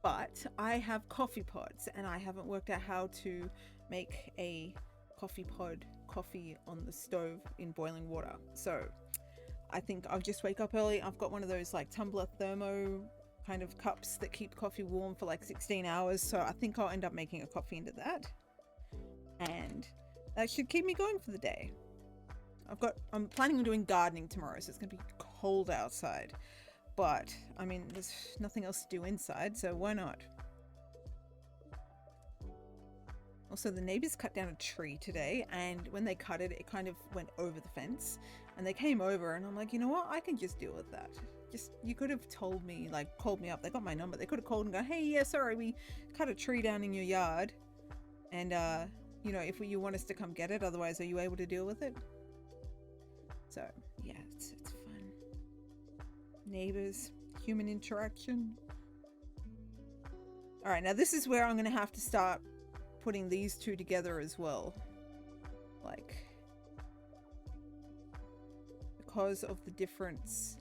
but I have coffee pods and I haven't worked out how to make a coffee pod coffee on the stove in boiling water. So I think I'll just wake up early. I've got one of those like tumbler thermo kind of cups that keep coffee warm for like 16 hours. So I think I'll end up making a coffee into that. And that should keep me going for the day. I'm planning on doing gardening tomorrow, so it's gonna be cold outside. But I mean, there's nothing else to do inside, so why not? Also, the neighbors cut down a tree today, and when they cut it, it kind of went over the fence. And they came over, and I'm like, you know what? I can just deal with that. Just, you could have told me, like, called me up. They got my number. They could have called and gone, hey, yeah, sorry, we cut a tree down in your yard. And, you know, if you want us to come get it, otherwise, are you able to deal with it? So, yeah, it's fun. Neighbors, human interaction. All right, now this is where I'm going to have to start putting these two together as well. Like, because of the difference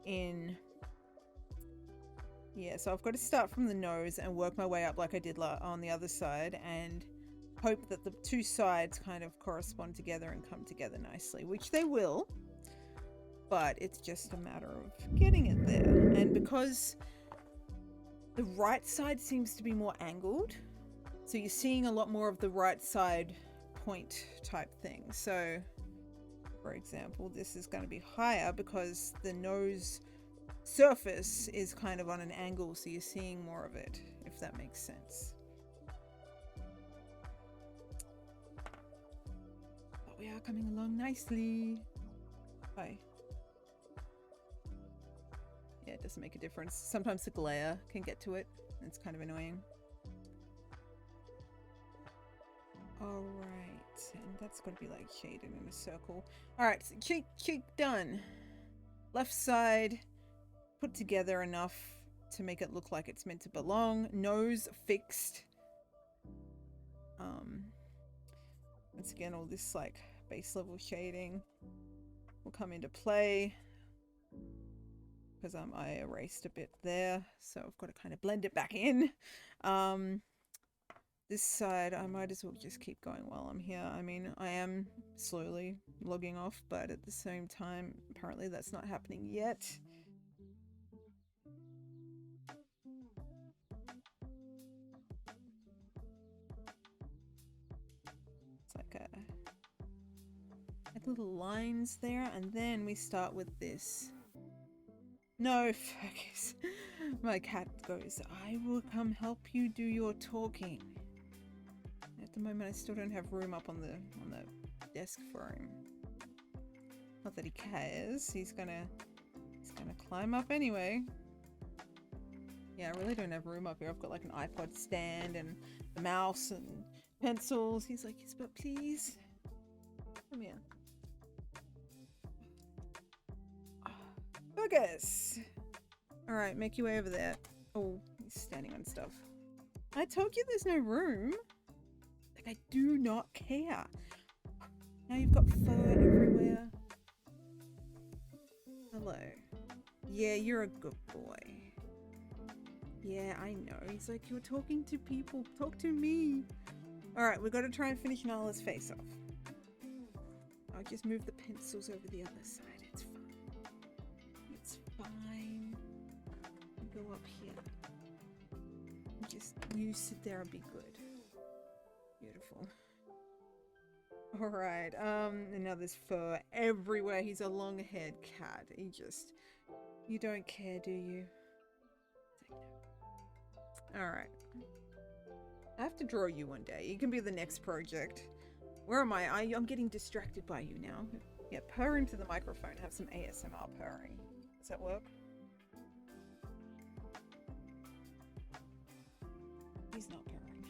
in... yeah, so I've got to start from the nose and work my way up like I did on the other side and hope that the two sides kind of correspond together and come together nicely, which they will, but it's just a matter of getting it there. And because the right side seems to be more angled, so you're seeing a lot more of the right side point type thing. So for example, this is going to be higher because the nose surface is kind of on an angle, so you're seeing more of it, if that makes sense. But we are coming along nicely. Bye. Yeah, it doesn't make a difference. Sometimes the glare can get to it. It's kind of annoying. Alright, and that's going to be like shaded in a circle. Alright, so cheek done. Left side put together enough to make it look like it's meant to belong. Nose fixed. Once again, all this like base level shading will come into play. because I erased a bit there, so I've got to kind of blend it back in. This side, I might as well just keep going while I'm here. I mean, I am slowly logging off, but at the same time, apparently that's not happening yet. It's like little lines there, and then we start with this. No, focus. My cat goes, I will come help you do your talking. At the moment, I still don't have room up on the desk for him. Not that he cares. He's gonna climb up anyway. Yeah, I really don't have room up here. I've got like an iPod stand and the mouse and pencils. He's like, yes, but please, come here. Focus. All right, make your way over there. Oh, he's standing on stuff. I told you there's no room. Like, I do not care. Now you've got fur everywhere. Hello. Yeah, you're a good boy. Yeah, I know. He's like, you're talking to people. Talk to me. All right, we've got to try and finish Nala's face off. I'll just move the pencils over the other side. It's fine. It's fine. Go up here. Just you sit there and be good. Beautiful. All right. And now there's fur everywhere. He's a long-haired cat. You don't care, do you? All right. I have to draw you one day. You can be the next project. Where am I? I'm getting distracted by you now. Yeah, purr into the microphone. Have some ASMR purring. Does that work? He's not purring.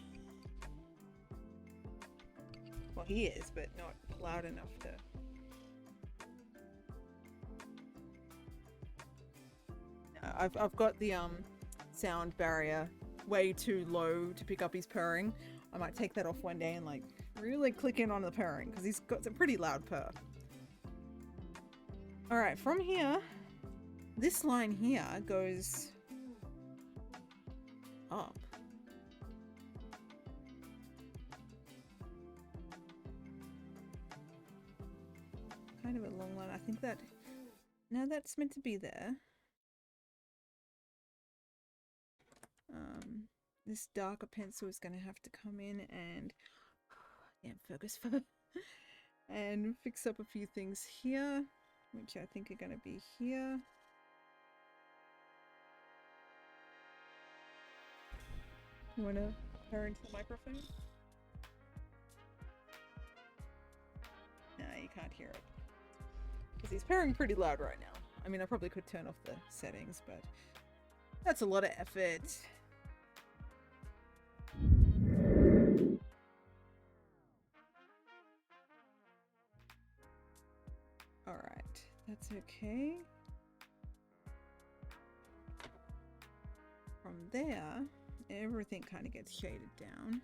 Well, he is, but not loud enough to... I've got the sound barrier way too low to pick up his purring. I might take that off one day and like really click in on the purring because he's got a pretty loud purr. All right, from here, this line here goes up. Kind of a long line. I think that now that's meant to be there. This darker pencil is going to have to come in and focus and fix up a few things here, which I think are going to be here. You want to purr into the microphone? No, you can't hear it. Because he's purring pretty loud right now. I mean, I probably could turn off the settings, but that's a lot of effort. Alright, that's okay. From there, everything kind of gets shaded down.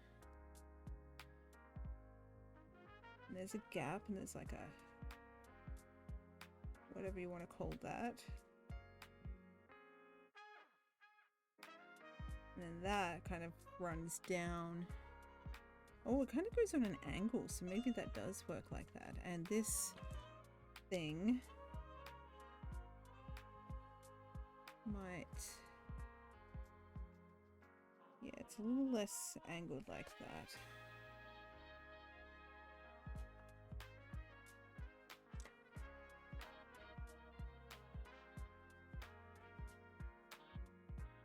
And there's a gap, and there's like a... whatever you want to call that. And then that kind of runs down. Oh, it kind of goes on an angle, so maybe that does work like that. And this thing might... yeah, it's a little less angled like that.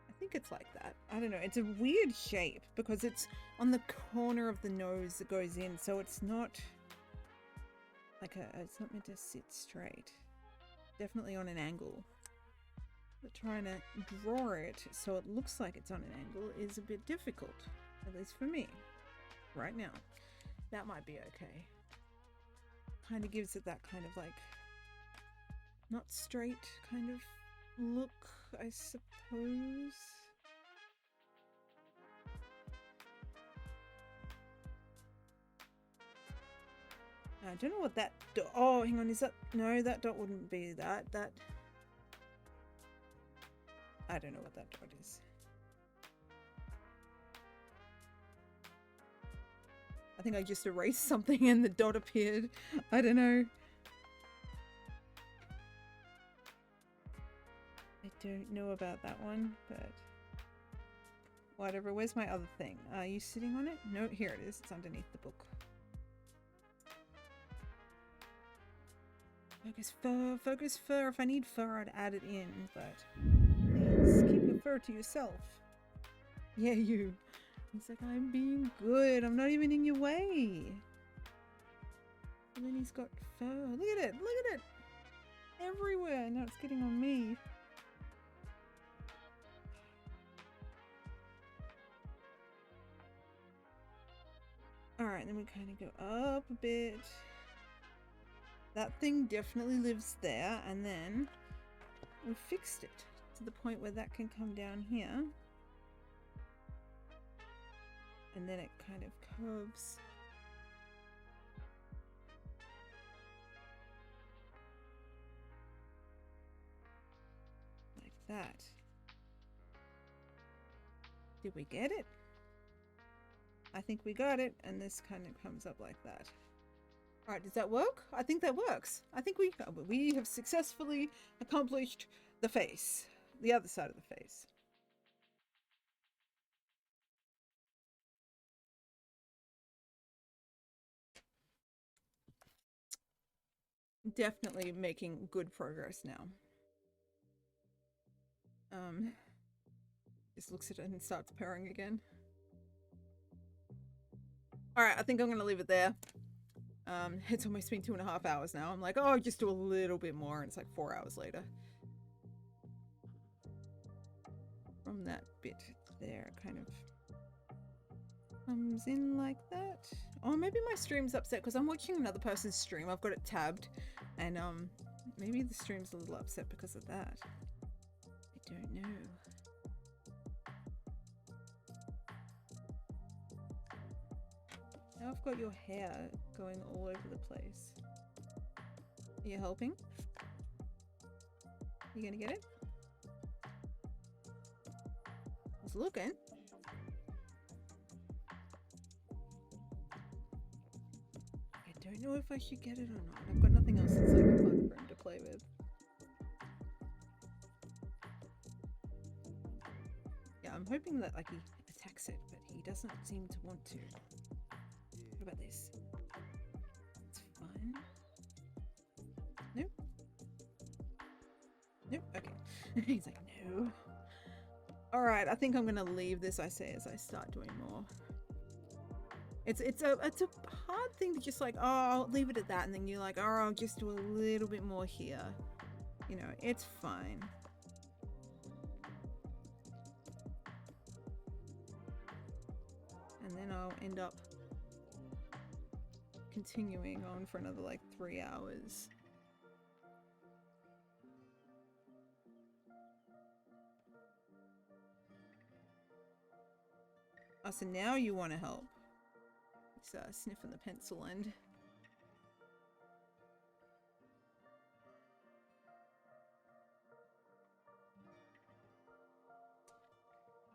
I think it's like that. I don't know. It's a weird shape because it's on the corner of the nose that goes in, so it's not like it's not meant to sit straight. Definitely on an angle. But trying to draw it so it looks like it's on an angle is a bit difficult, at least for me right now. That might be okay. Kind of gives it that kind of like not straight kind of look, I suppose. I don't know what that dot... oh, hang on, is that... no, that dot wouldn't be that. That... I don't know what that dot is. I think I just erased something and the dot appeared. I don't know. I don't know about that one, but whatever. Where's my other thing? Are you sitting on it? No, here it is. It's underneath the book. Focus fur, focus fur. If I need fur, I'd add it in, but please keep your fur to yourself. Yeah, you. He's like, I'm being good. I'm not even in your way. And then he's got fur. Look at it. Look at it. Everywhere. Now it's getting on me. Alright, then we kind of go up a bit. That thing definitely lives there. And then we fixed it to the point where that can come down here. And then it kind of curves. Like that. Did we get it? I think we got it, and this kind of comes up like that. All right, does that work? I think that works. I think we have successfully accomplished the face, the other side of the face. Definitely making good progress now. Just looks at it and starts purring again. All right, I think I'm gonna leave it there. It's almost been 2.5 hours now. I'm like, oh, just do a little bit more, and it's like 4 hours later. From that bit there, kind of comes in like that. Oh, maybe my stream's upset because I'm watching another person's stream. I've got it tabbed, and maybe the stream's a little upset because of that. I don't know. Now I've got your hair going all over the place. Are you helping? You gonna get it? I was looking. I don't know if I should get it or not. I've got nothing else that's like fun for him to play with. Yeah, I'm hoping that like he attacks it, but he doesn't seem to want to. What about this? It's fun. Nope. Nope. Okay. He's like, no. All right. I think I'm gonna leave this. I say as I start doing more. It's a hard thing to just like, oh, I'll leave it at that, and then you're like, oh, I'll just do a little bit more here. You know, it's fine. And then I'll end up continuing on for another like 3 hours. Oh, so now you want to help. He's sniffing the pencil end.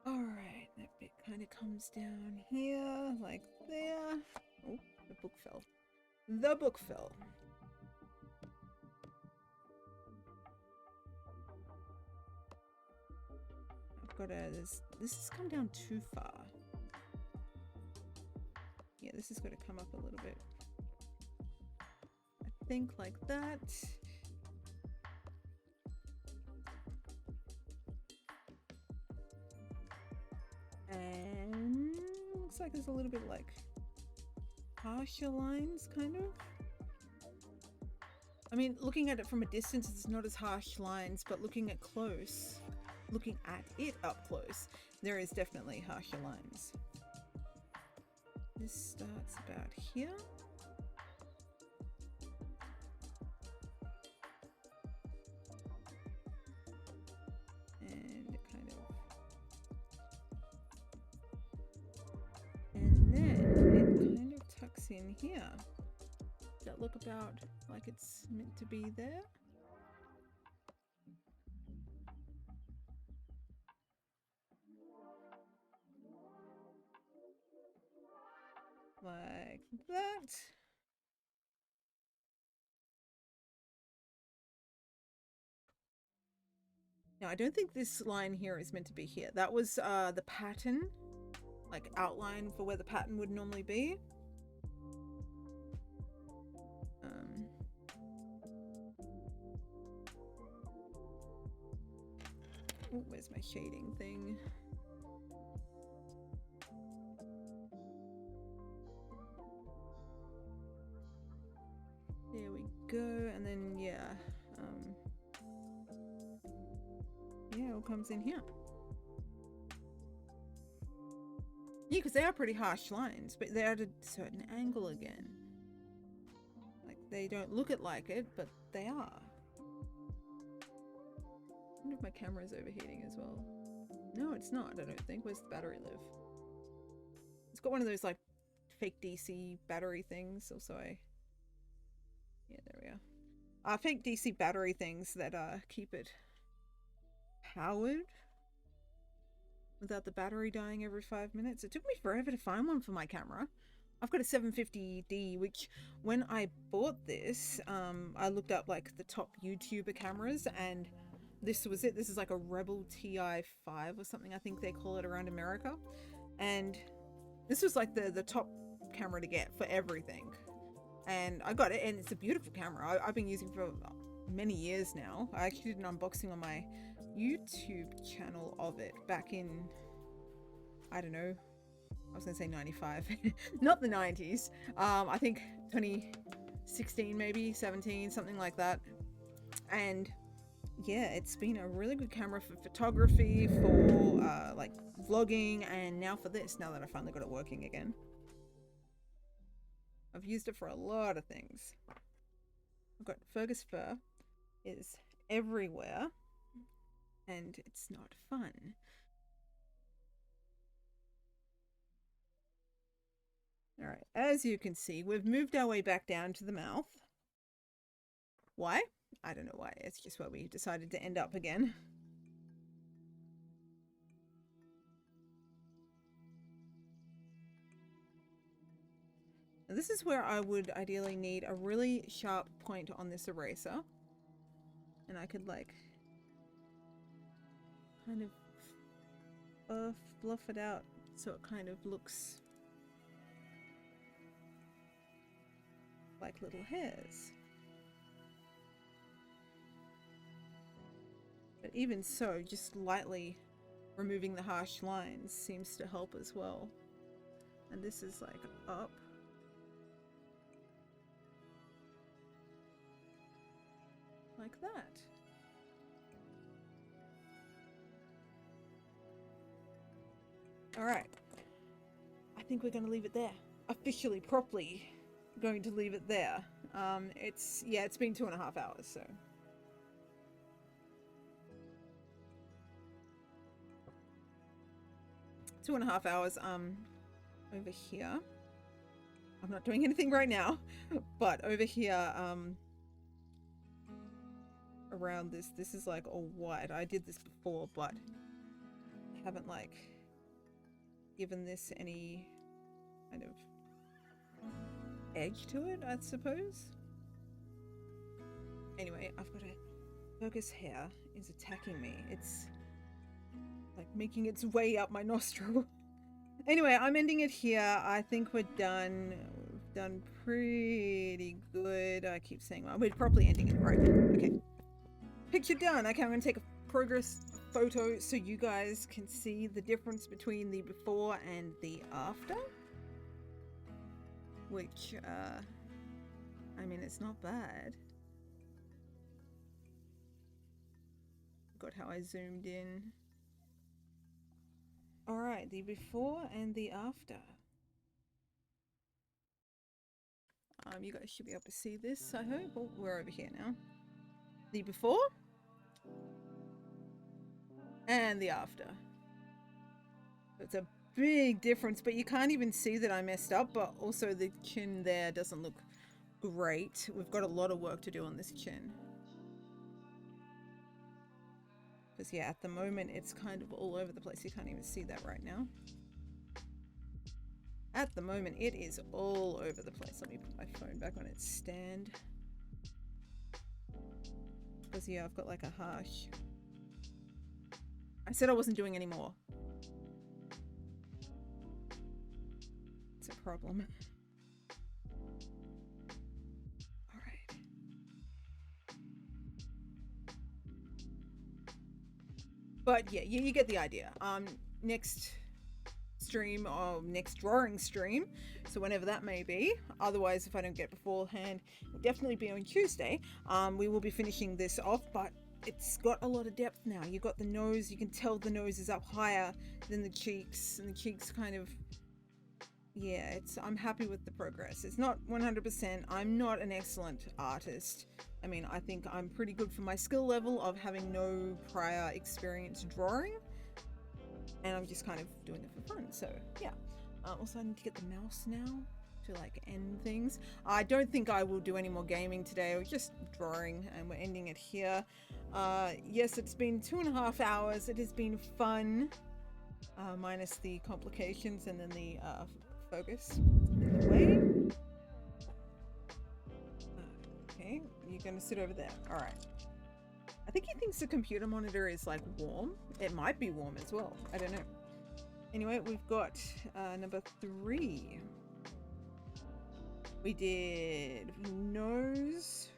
Alright, that bit kind of comes down here, like there. Oh, the book fell. The book fell. I've got to, this has come down too far. Yeah, this has got to come up a little bit. I think like that. And looks like there's a little bit like harsher lines, kind of. I mean, looking at it from a distance, it's not as harsh lines, but looking at it up close, there is definitely harsher lines. This starts about here. And it kind of... And then it kind of tucks in here. Does that look about like it's meant to be there? Like that. Now, I don't think this line here is meant to be here. That was the pattern, like outline for where the pattern would normally be. Ooh, where's my shading thing? There we go. And then, yeah. Yeah, it all comes in here. Yeah, because they are pretty harsh lines, but they're at a certain angle again. Like, they don't look it like it, but they are. I wonder if my camera is overheating as well. No, it's not, I don't think. Where's the battery live? It's got one of those, like, fake DC battery things. Also, yeah, there we are. Fake DC battery things that keep it powered without the battery dying every 5 minutes. It took me forever to find one for my camera. I've got a 750D, which when I bought this, I looked up like the top YouTuber cameras, and this was it. This is like a Rebel TI5 or something, I think they call it around America. And this was like the top camera to get for everything. And I got it, and it's a beautiful camera. I've been using it for many years now. I actually did an unboxing on my YouTube channel of it back in, I don't know, I was gonna say 95, not the 90s. I think 2016, maybe 17, something like that. And yeah, it's been a really good camera for photography, for like vlogging, and now for this, now that I finally got it working again. I've used it for a lot of things. I've got Fergus fur is everywhere, and it's not fun. All right, as you can see, we've moved our way back down to the mouth. Why? I don't know why. It's just where we decided to end up again. Now, this is where I would ideally need a really sharp point on this eraser. And I could like kind of fluff it out so it kind of looks like little hairs. But even so, just lightly removing the harsh lines seems to help as well. And this is like up. Like that. All right. I think we're going to leave it there. Officially, properly going to leave it there. It's been 2.5 hours, so. Two and a half hours, over here. I'm not doing anything right now, but over here, around this is like all white. I did this before, but I haven't like given this any kind of edge to it, I suppose. Anyway, I've got a Fergus hair is attacking me. It's like making its way up my nostril. Anyway, I'm ending it here. I think we're done. We've done pretty good. I keep saying, well, we're probably ending it right now. Okay. Picture done. Okay, I'm going to take a progress photo so you guys can see the difference between the before and the after. Which, I mean, it's not bad. Got how I zoomed in. Alright, the before and the after. You guys should be able to see this, I hope. Oh, we're over here now. The before and the after. It's a big difference, but you can't even see that I messed up, but also the chin there doesn't look great. We've got a lot of work to do on this chin. Because yeah, at the moment it's kind of all over the place. You can't even see that right now. At the moment, it is all over the place. Let me put my phone back on its stand. Because, yeah, I've got like a harsh. I said I wasn't doing any more. It's a problem. Alright. But, yeah, you get the idea. Next stream or next drawing stream, so whenever that may be, otherwise if I don't get beforehand, it'll definitely be on Tuesday. We will be finishing this off, but it's got a lot of depth now. You've got the nose, you can tell the nose is up higher than the cheeks, and the cheeks kind of, yeah, I'm happy with the progress. It's not 100%. I'm not an excellent artist. I mean, I think I'm pretty good for my skill level of having no prior experience drawing, and I'm just kind of doing it for fun. So yeah. Also, I need to get the mouse now to like end things. I don't think I will do any more gaming today. We're just drawing, and we're ending it here. Yes, it's been 2.5 hours. It has been fun, minus the complications and then the focus in the way. Okay, you're gonna sit over there. All right. I think he thinks the computer monitor is like warm. It might be warm as well. I don't know. Anyway, we've got number 3. We did nose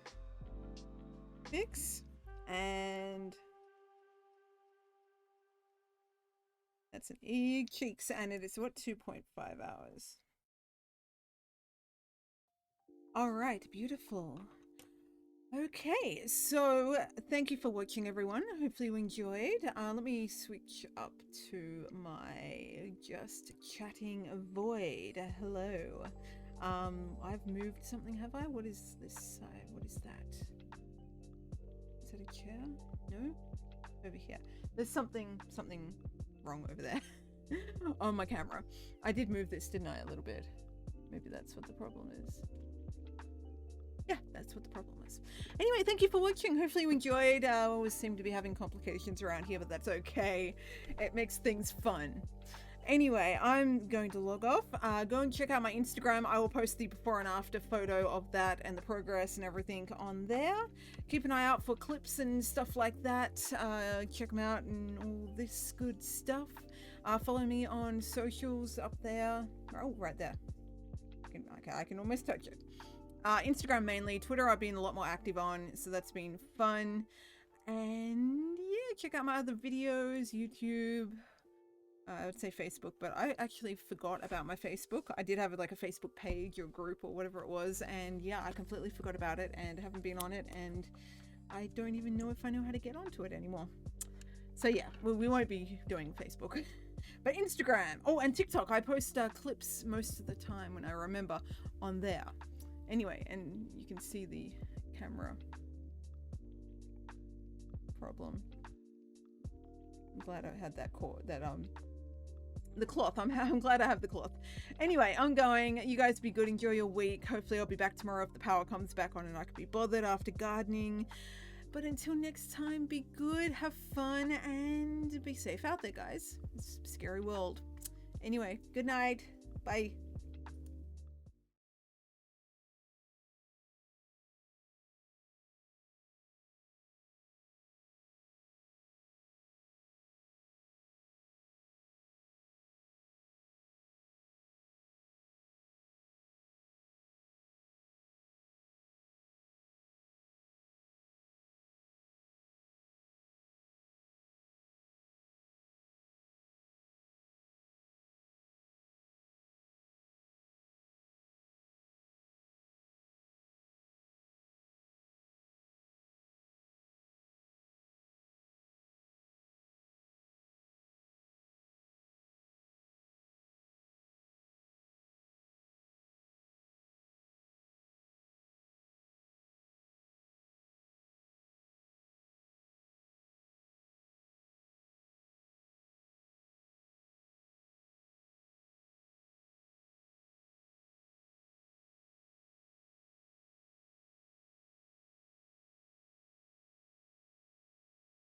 fix, and that's an ear, cheeks, and it is what, 2.5 hours. All right, beautiful. Okay, so thank you for watching, everyone. Hopefully you enjoyed. Let me switch up to my just chatting void. Hello. I've moved something, have I? What is this side? What is that? Is that a chair? No? Over here. There's something wrong over there on my camera. I did move this, didn't I, a little bit? Maybe that's what the problem is. Yeah, that's what the problem is. Anyway, thank you for watching. Hopefully you enjoyed. I always seem to be having complications around here, but that's okay. It makes things fun. Anyway, I'm going to log off. Go and check out my Instagram. I will post the before and after photo of that and the progress and everything on there. Keep an eye out for clips and stuff like that. Check them out and all this good stuff. Follow me on socials up there. Oh, right there. I can almost touch it. Instagram mainly. Twitter I've been a lot more active on, so that's been fun. And yeah, check out my other videos, YouTube. I would say Facebook, but I actually forgot about my Facebook. I did have like a Facebook page or group or whatever it was, and yeah, I completely forgot about it and haven't been on it, and I don't even know if I know how to get onto it anymore. So yeah, we won't be doing Facebook. But Instagram, oh, and TikTok, I post clips most of the time when I remember on there. Anyway, and you can see the camera problem. I'm glad I had that the cloth. I'm glad I have the cloth. Anyway, I'm going. You guys be good. Enjoy your week. Hopefully I'll be back tomorrow if the power comes back on and I can be bothered after gardening. But until next time, be good, have fun, and be safe out there, guys. It's a scary world. Anyway, good night. Bye.